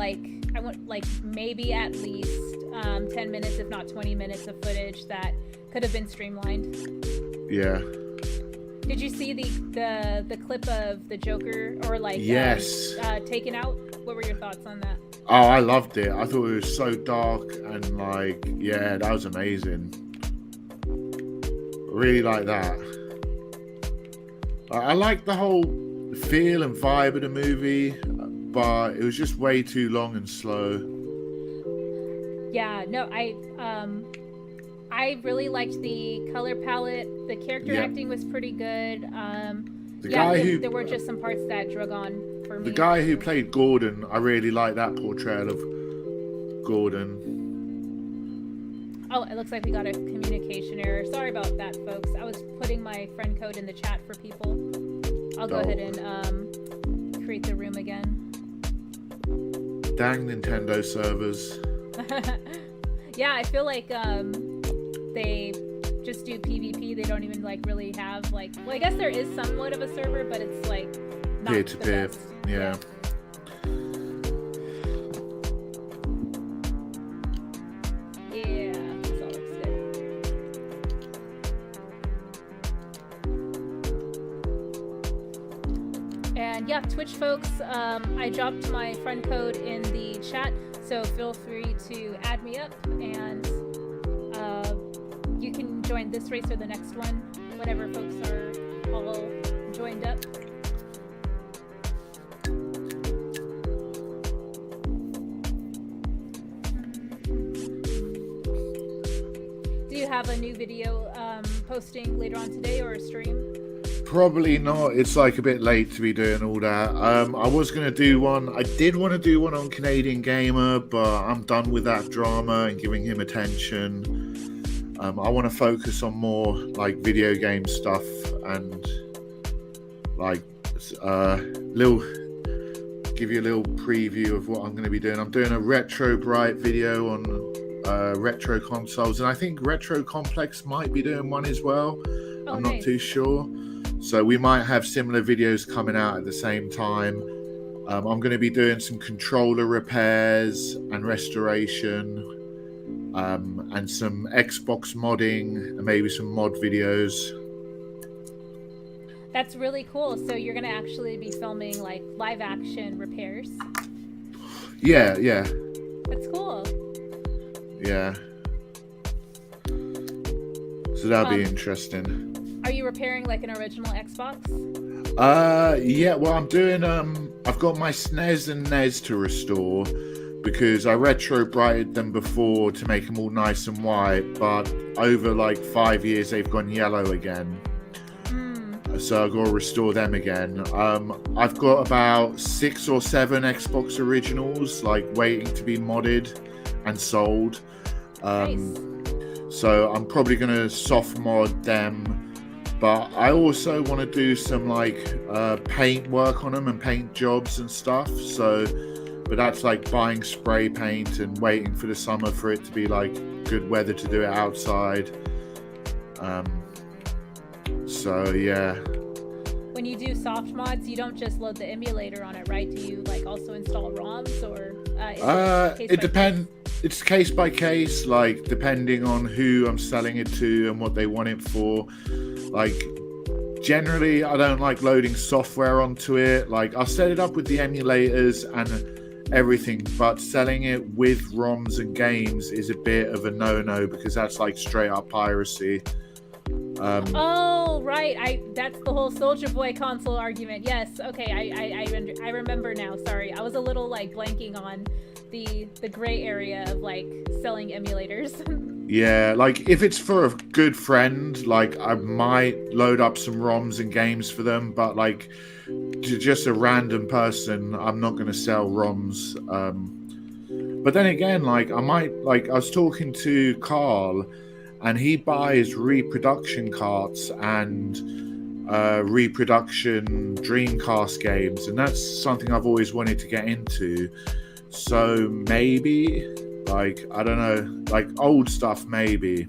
[SPEAKER 2] maybe at least 10 minutes, if not 20 minutes of footage that could have been streamlined.
[SPEAKER 3] Yeah.
[SPEAKER 2] Did you see the clip of the Joker or like
[SPEAKER 3] yes
[SPEAKER 2] taken out? What were your thoughts on that?
[SPEAKER 3] Oh, I loved it. I thought it was so dark and like, yeah, that was amazing. Really like that. I like the whole feel and vibe of the movie, but it was just way too long and slow.
[SPEAKER 2] Yeah, no, I really liked the color palette. The character acting was pretty good. There were just some parts that drug on for me.
[SPEAKER 3] The guy who played Gordon, I really like that portrayal of Gordon.
[SPEAKER 2] Oh, it looks like we got a communication error. Sorry about that, folks. I was putting my friend code in the chat for people. I'll go ahead and create the room again.
[SPEAKER 3] Dang Nintendo servers.
[SPEAKER 2] Yeah, I feel like they just do PvP. They don't even like really have like, well, I guess there is somewhat of a server, but it's like not
[SPEAKER 3] peer-to-peer. Yeah.
[SPEAKER 2] Yeah, this all looks good. And yeah, Twitch folks, I dropped my friend code in the chat, so feel free to add me up, and you can join this race or the next one whenever folks are all joined up. Do you have a new video posting later on today or a stream?
[SPEAKER 3] Probably not. It's like a bit late to be doing all that. I was going to do one. I did want to do one on Canadian Gamer, but I'm done with that drama and giving him attention. I want to focus on more like video game stuff and like give you a little preview of what I'm going to be doing. I'm doing a Retro Bright video on retro consoles, and I think Retro Complex might be doing one as well. I'm not too sure. So we might have similar videos coming out at the same time. I'm going to be doing some controller repairs and restoration, and some Xbox modding, and maybe some mod videos.
[SPEAKER 2] That's really cool. So you're going to actually be filming like live action repairs?
[SPEAKER 3] Yeah.
[SPEAKER 2] That's cool.
[SPEAKER 3] Yeah. So that'll be interesting.
[SPEAKER 2] Are you repairing like an original Xbox?
[SPEAKER 3] Yeah, well, I'm doing, I've got my SNES and NES to restore because I retro-brighted them before to make them all nice and white, but over like 5 years they've gone yellow again. So I've got to restore them again. I've got about 6 or 7 Xbox originals like waiting to be modded and sold.
[SPEAKER 2] Nice.
[SPEAKER 3] So I'm probably going to soft mod them, but I also want to do some like paint work on them and paint jobs and stuff. So, but that's like buying spray paint and waiting for the summer for it to be like good weather to do it outside. So yeah.
[SPEAKER 2] When you do soft mods, you don't just load the emulator on it, right? Do you like also install ROMs, or
[SPEAKER 3] it depends. It's case by case, like depending on who I'm selling it to and what they want it for. Like generally, I don't like loading software onto it. Like I'll set it up with the emulators and everything, but selling it with ROMs and games is a bit of a no-no because that's like straight up piracy.
[SPEAKER 2] Oh right, that's the whole Soulja Boy console argument. Yes, okay, I remember now. Sorry, I was a little like blanking on the gray area of like selling emulators.
[SPEAKER 3] Yeah, like if it's for a good friend, like I might load up some ROMs and games for them, but like to just a random person, I'm not going to sell ROMs. But then again, like I was talking to Carl, and he buys reproduction carts and reproduction Dreamcast games, and that's something I've always wanted to get into. So maybe, like, I don't know, like old stuff maybe.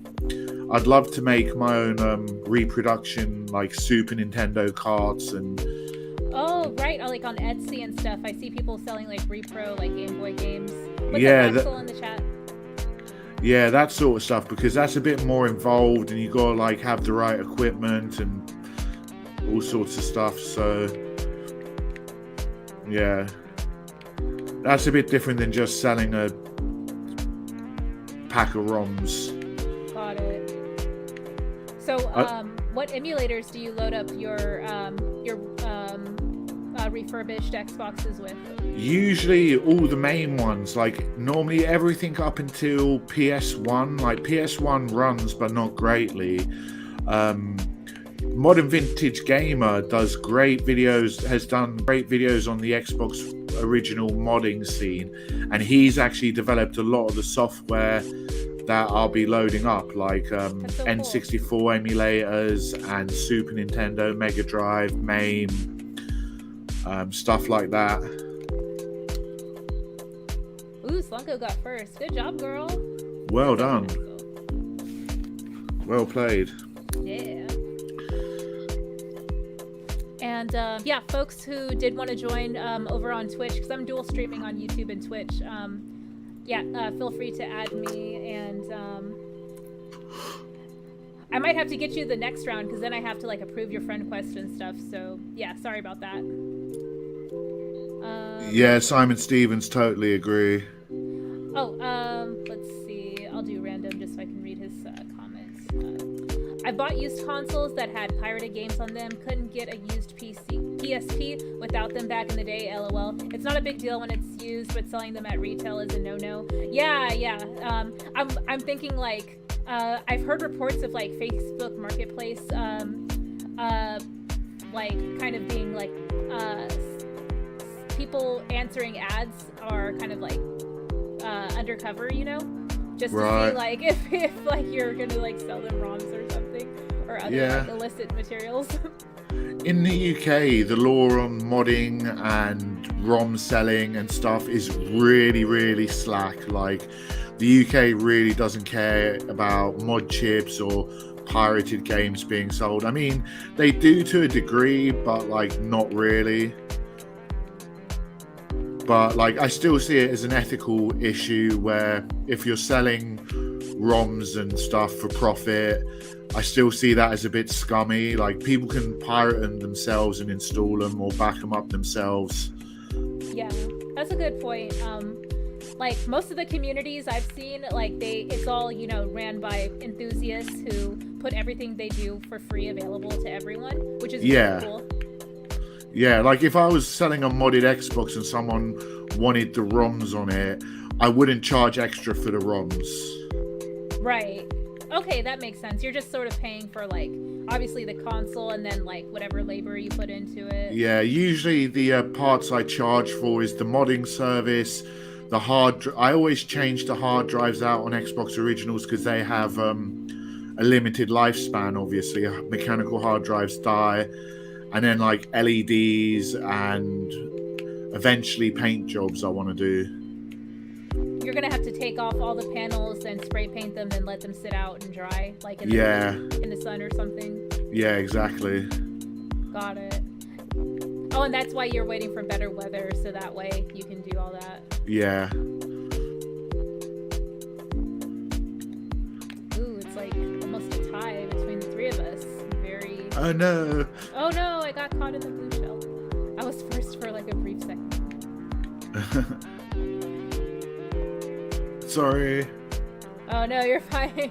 [SPEAKER 3] I'd love to make my own reproduction, like Super Nintendo carts and...
[SPEAKER 2] Oh, right, like on Etsy and stuff. I see people selling like repro, like Game Boy games. What's
[SPEAKER 3] yeah,
[SPEAKER 2] Axel in the chat?
[SPEAKER 3] Yeah, that sort of stuff, because that's a bit more involved and you gotta like have the right equipment and all sorts of stuff. So yeah, that's a bit different than just selling a pack of ROMs.
[SPEAKER 2] Got it. So what emulators do you load up your refurbished Xboxes with?
[SPEAKER 3] Usually all the main ones, like normally everything up until PS1. Like PS1 runs but not greatly. Modern Vintage Gamer does great videos, has done great videos on the Xbox original modding scene, and he's actually developed a lot of the software that I'll be loading up, like N64 emulators and Super Nintendo, Mega Drive, MAME, stuff like that.
[SPEAKER 2] Ooh, Slunko got first. Good job, girl.
[SPEAKER 3] Well done. Well played.
[SPEAKER 2] Yeah. And yeah, folks who did want to join over on Twitch, because I'm dual streaming on YouTube and Twitch, yeah, feel free to add me, and I might have to get you the next round, because then I have to like approve your friend quest and stuff, so yeah, sorry about that.
[SPEAKER 3] Yeah, Simon Stevens, totally agree.
[SPEAKER 2] Oh, let's see, I'll do random just so I can read his comments. I bought used consoles that had pirated games on them. Couldn't get a used PSP without them back in the day, LOL. It's not a big deal when it's used, but selling them at retail is a no-no. Yeah. I'm thinking like, I've heard reports of like Facebook Marketplace, like kind of being like, people answering ads are kind of like, undercover, you know? Just to see like if like you're gonna like sell them ROMs or something, or other like illicit materials.
[SPEAKER 3] In the UK, the law on modding and ROM selling and stuff is really, really slack. Like the UK really doesn't care about mod chips or pirated games being sold. I mean, they do to a degree, but like not really. But like, I still see it as an ethical issue where if you're selling ROMs and stuff for profit, I still see that as a bit scummy. Like people can pirate them themselves and install them or back them up themselves.
[SPEAKER 2] Yeah, that's a good point. like most of the communities I've seen, like it's all, you know, ran by enthusiasts who put everything they do for free available to everyone, which is really cool.
[SPEAKER 3] Yeah, like if I was selling a modded Xbox and someone wanted the ROMs on it, I wouldn't charge extra for the ROMs.
[SPEAKER 2] Right. Okay, that makes sense. You're just sort of paying for, like, obviously the console and then, like, whatever labor you put into it.
[SPEAKER 3] Yeah, usually the parts I charge for is the modding service, the I always change the hard drives out on Xbox Originals because they have a limited lifespan, obviously. Mechanical hard drives die. And then, like, LEDs and eventually paint jobs I want to do.
[SPEAKER 2] You're gonna have to take off all the panels and spray paint them and let them sit out and dry, like in the sun or something.
[SPEAKER 3] Yeah, exactly.
[SPEAKER 2] Got it. Oh, and that's why you're waiting for better weather, so that way you can do all that.
[SPEAKER 3] Yeah.
[SPEAKER 2] Ooh, it's like almost a tie between the three of us. Very.
[SPEAKER 3] Oh no.
[SPEAKER 2] Oh no, I got caught in the blue shell. I was first for like a brief second.
[SPEAKER 3] Sorry.
[SPEAKER 2] Oh no, you're fine.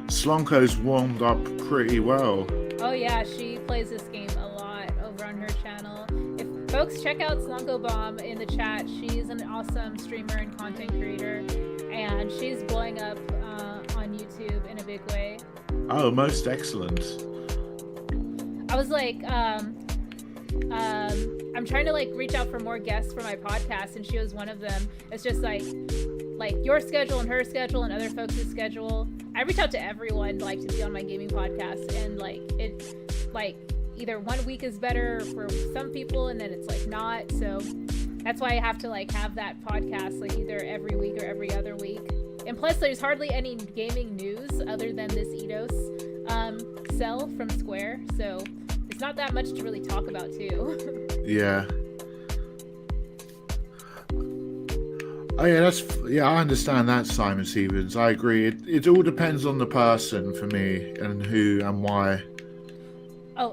[SPEAKER 3] Slonko's warmed up pretty well.
[SPEAKER 2] Oh yeah, she plays this game a lot over on her channel. If folks check out Slonko Bomb in the chat, she's an awesome streamer and content creator, and she's blowing up on YouTube in a big way.
[SPEAKER 3] Oh, most excellent.
[SPEAKER 2] I was like, I'm trying to like reach out for more guests for my podcast, and she was one of them. It's just like your schedule and her schedule and other folks' schedule. I reach out to everyone like to be on my gaming podcast, and like it like either one week is better for some people and then it's like not. So that's why I have to like have that podcast like either every week or every other week. And plus there's hardly any gaming news other than this Eidos sell from Square, so it's not that much to really talk about too.
[SPEAKER 3] Yeah. Oh yeah, I understand that, Simon Stevens. I agree. It all depends on the person for me and who and why.
[SPEAKER 2] Oh,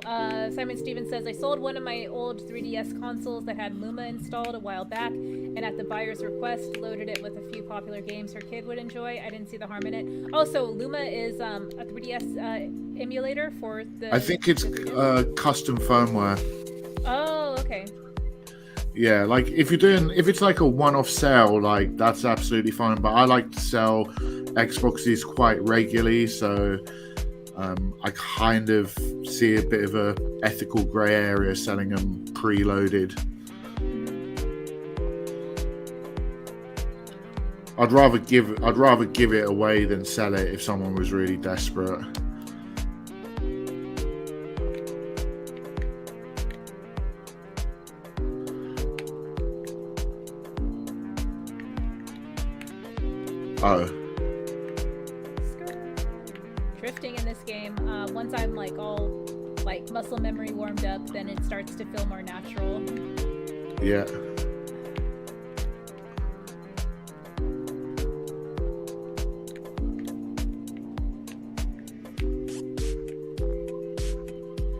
[SPEAKER 2] Simon Stevens says, I sold one of my old 3DS consoles that had Luma installed a while back, and at the buyer's request, loaded it with a few popular games her kid would enjoy. I didn't see the harm in it. Oh, so Luma is a 3DS emulator for the...
[SPEAKER 3] I think it's custom firmware.
[SPEAKER 2] Oh, okay.
[SPEAKER 3] Yeah, like if it's like a one-off sale, like that's absolutely fine. But I like to sell Xboxes quite regularly, so I kind of see a bit of a ethical grey area selling them preloaded. I'd rather give it away than sell it if someone was really desperate. Oh.
[SPEAKER 2] Drifting in this game, once I'm like all like muscle memory warmed up, then it starts to feel more natural.
[SPEAKER 3] Yeah.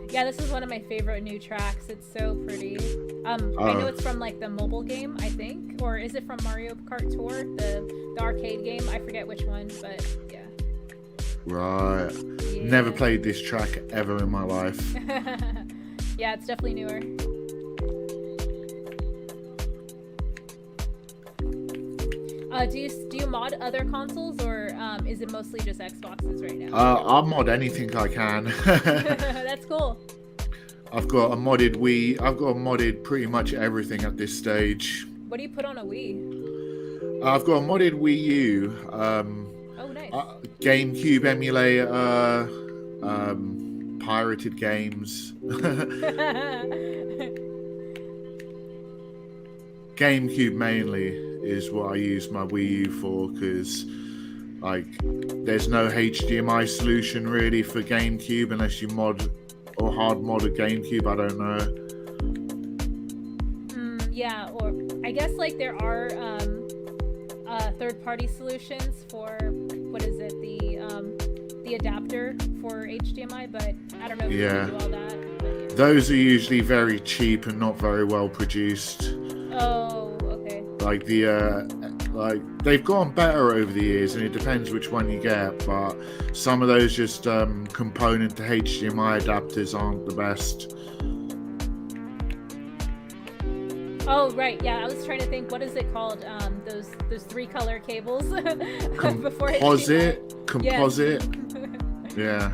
[SPEAKER 2] Yeah, this is one of my favorite new tracks. It's so pretty. I know it's from like the mobile game, I think, or is it from Mario Kart Tour, the arcade game? I forget which one, but yeah.
[SPEAKER 3] Right.
[SPEAKER 2] Yeah.
[SPEAKER 3] Never played this track ever in my life.
[SPEAKER 2] Yeah, it's definitely newer. Do you mod other consoles, or is it mostly just Xboxes right now?
[SPEAKER 3] I'll mod anything I can.
[SPEAKER 2] That's cool.
[SPEAKER 3] I've got a modded Wii. I've got a modded pretty much everything at this stage.
[SPEAKER 2] What do you put on a Wii?
[SPEAKER 3] I've got a modded Wii U.
[SPEAKER 2] Oh, nice.
[SPEAKER 3] GameCube emulator. Pirated games. GameCube mainly is what I use my Wii U for, because like there's no HDMI solution really for GameCube unless you mod or hard mod a GameCube. I don't know.
[SPEAKER 2] Yeah, or I guess like there are third-party solutions for what is it, the adapter for HDMI, but I don't know if you can do all that. But, yeah.
[SPEAKER 3] Those are usually very cheap and not very well produced.
[SPEAKER 2] Oh, okay.
[SPEAKER 3] Like they've gone better over the years, and it depends which one you get. But some of those just component to HDMI adapters aren't the best.
[SPEAKER 2] Oh, right. Yeah, I was trying to think. What is it called? Those 3-color cables before
[SPEAKER 3] Composite. Yeah.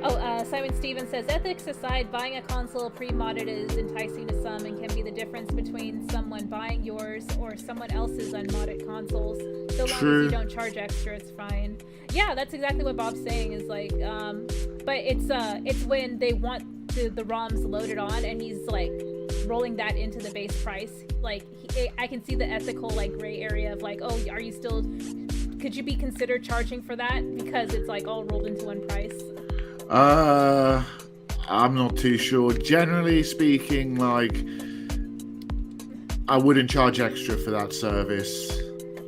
[SPEAKER 2] Oh, Simon Stevens says, ethics aside, buying a console pre-modded is enticing to some and can be the difference between someone buying yours or someone else's unmodded consoles. So long as you don't charge extra, it's fine. Yeah, that's exactly what Bob's saying. Is like, but it's when they want the ROMs loaded on, and he's like rolling that into the base price. Like, I can see the ethical like gray area of like, oh, are you still? Could you be considered charging for that because it's like all rolled into one price?
[SPEAKER 3] I'm not too sure. Generally speaking, like, I wouldn't charge extra for that service.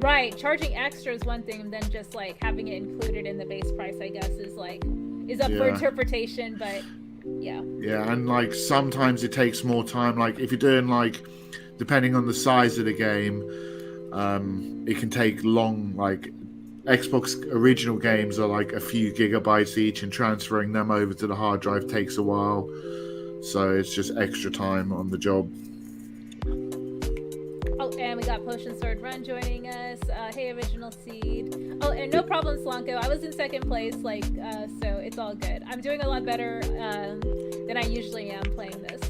[SPEAKER 2] Right, charging extra is one thing, and then just like having it included in the base price, I guess, is up for interpretation. But yeah. Yeah,
[SPEAKER 3] and like sometimes it takes more time. Like if you're doing like, depending on the size of the game, it can take long. Like Xbox original games are like a few gigabytes each, and transferring them over to the hard drive takes a while. So it's just extra time on the job.
[SPEAKER 2] Oh, and we got Potion Sword Run joining us. Hey, Original Seed. Oh, and no problem, Slanko. I was in second place, like, so it's all good. I'm doing a lot better than I usually am playing this.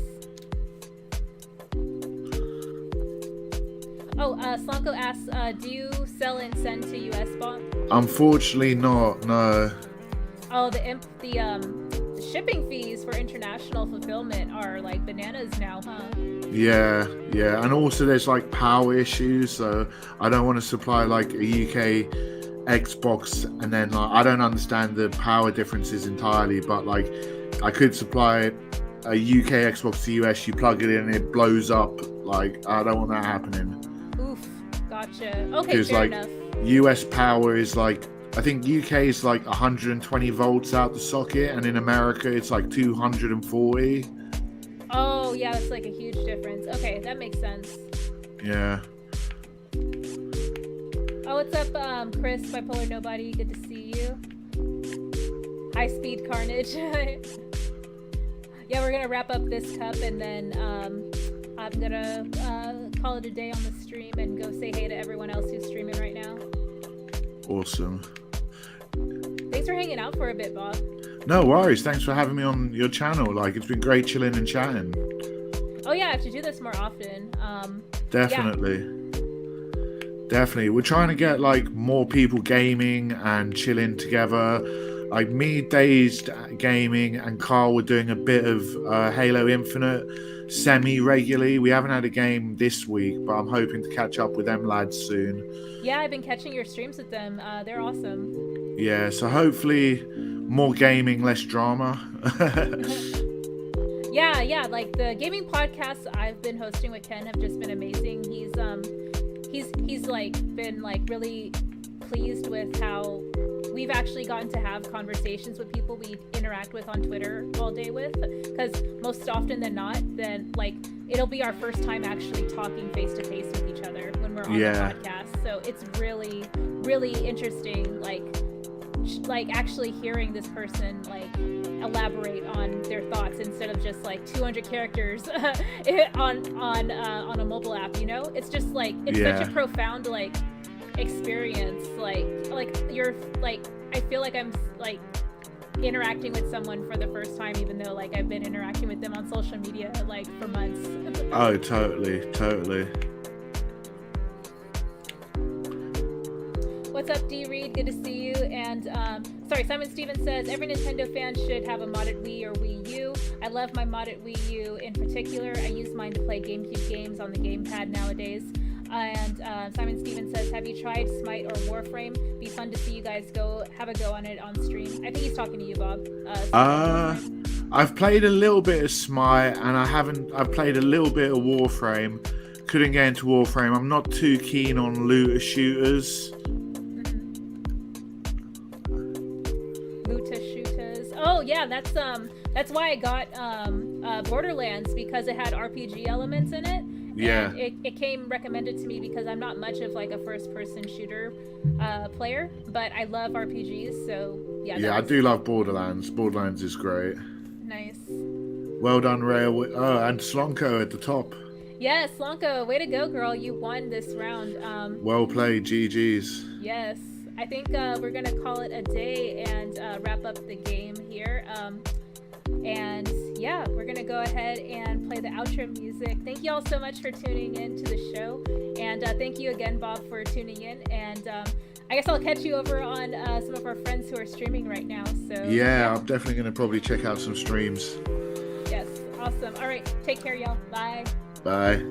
[SPEAKER 2] Oh, Slanko asks, do you sell and send to US bot?
[SPEAKER 3] Unfortunately not, no.
[SPEAKER 2] Oh, the shipping fees for international fulfillment are like bananas now, huh?
[SPEAKER 3] Yeah, and also there's like power issues, so I don't want to supply like a UK Xbox, and then like I don't understand the power differences entirely, but like I could supply a UK Xbox to US, you plug it in and it blows up. Like I don't want that happening.
[SPEAKER 2] Oof, gotcha. Okay, fair enough.
[SPEAKER 3] US power is like, I think UK is like 120 volts out the socket, and in America it's like 240.
[SPEAKER 2] Oh, yeah, that's like a huge difference. Okay, that makes sense.
[SPEAKER 3] Yeah.
[SPEAKER 2] Oh, what's up, Chris, Bipolar Nobody? Good to see you. High Speed Carnage. Yeah, we're gonna wrap up this cup, and then I'm gonna call it a day on the stream and go say hey to everyone else who's streaming right now.
[SPEAKER 3] Awesome.
[SPEAKER 2] Thanks for hanging out for a bit, Bob.
[SPEAKER 3] No worries. Thanks for having me on your channel. Like, it's been great chilling and chatting.
[SPEAKER 2] Oh yeah, I have to do this more often.
[SPEAKER 3] Definitely.
[SPEAKER 2] Yeah.
[SPEAKER 3] Definitely. We're trying to get like more people gaming and chilling together. Like me, Dazed gaming, and Carl were doing a bit of Halo Infinite semi-regularly. We haven't had a game this week, but I'm hoping to catch up with them lads soon.
[SPEAKER 2] Yeah, I've been catching your streams with them. They're awesome.
[SPEAKER 3] Yeah, so hopefully more gaming, less drama.
[SPEAKER 2] Yeah, like the gaming podcasts I've been hosting with Ken have just been amazing. He's like been like really pleased with how we've actually gotten to have conversations with people we interact with on Twitter all day with, because most often than not, then like it'll be our first time actually talking face to face with each other when we're on the podcast. So it's really, really interesting, like actually hearing this person like elaborate on their thoughts instead of just like 200 characters on a mobile app. You know, it's just like it's such a profound like experience. Like you're like, I feel like I'm like interacting with someone for the first time, even though like I've been interacting with them on social media like for months.
[SPEAKER 3] Oh, totally.
[SPEAKER 2] What's up, D Reed? Good to see you. And sorry, Simon Stevens says every Nintendo fan should have a modded Wii or Wii U. I love my modded Wii U in particular. I use mine to play GameCube games on the gamepad nowadays. And Simon Stevens says, have you tried Smite or Warframe? Be fun to see you guys have a go on it on stream. I think he's talking to you, Bob.
[SPEAKER 3] I've played a little bit of Smite, and I've played a little bit of Warframe. Couldn't get into Warframe. I'm not too keen on looter shooters.
[SPEAKER 2] Looter shooters. Oh yeah, that's That's why I got Borderlands, because it had RPG elements in it.
[SPEAKER 3] Yeah.
[SPEAKER 2] And it came recommended to me because I'm not much of like a first-person shooter player, but I love RPGs, so yeah.
[SPEAKER 3] Yeah, I do love Borderlands. Borderlands is great.
[SPEAKER 2] Nice.
[SPEAKER 3] Well done, Rail. Oh, and Slonko at the top.
[SPEAKER 2] Yes, Slonko, way to go, girl. You won this round.
[SPEAKER 3] Well played, GG's.
[SPEAKER 2] Yes. I think we're going to call it a day and wrap up the game here. And yeah, we're going to go ahead and play the outro music. Thank you all so much for tuning in to the show. And thank you again, Bob, for tuning in. And I guess I'll catch you over on some of our friends who are streaming right now. So
[SPEAKER 3] yeah, I'm definitely going to probably check out some streams.
[SPEAKER 2] Yes, awesome. All right, take care, y'all. Bye.
[SPEAKER 3] Bye.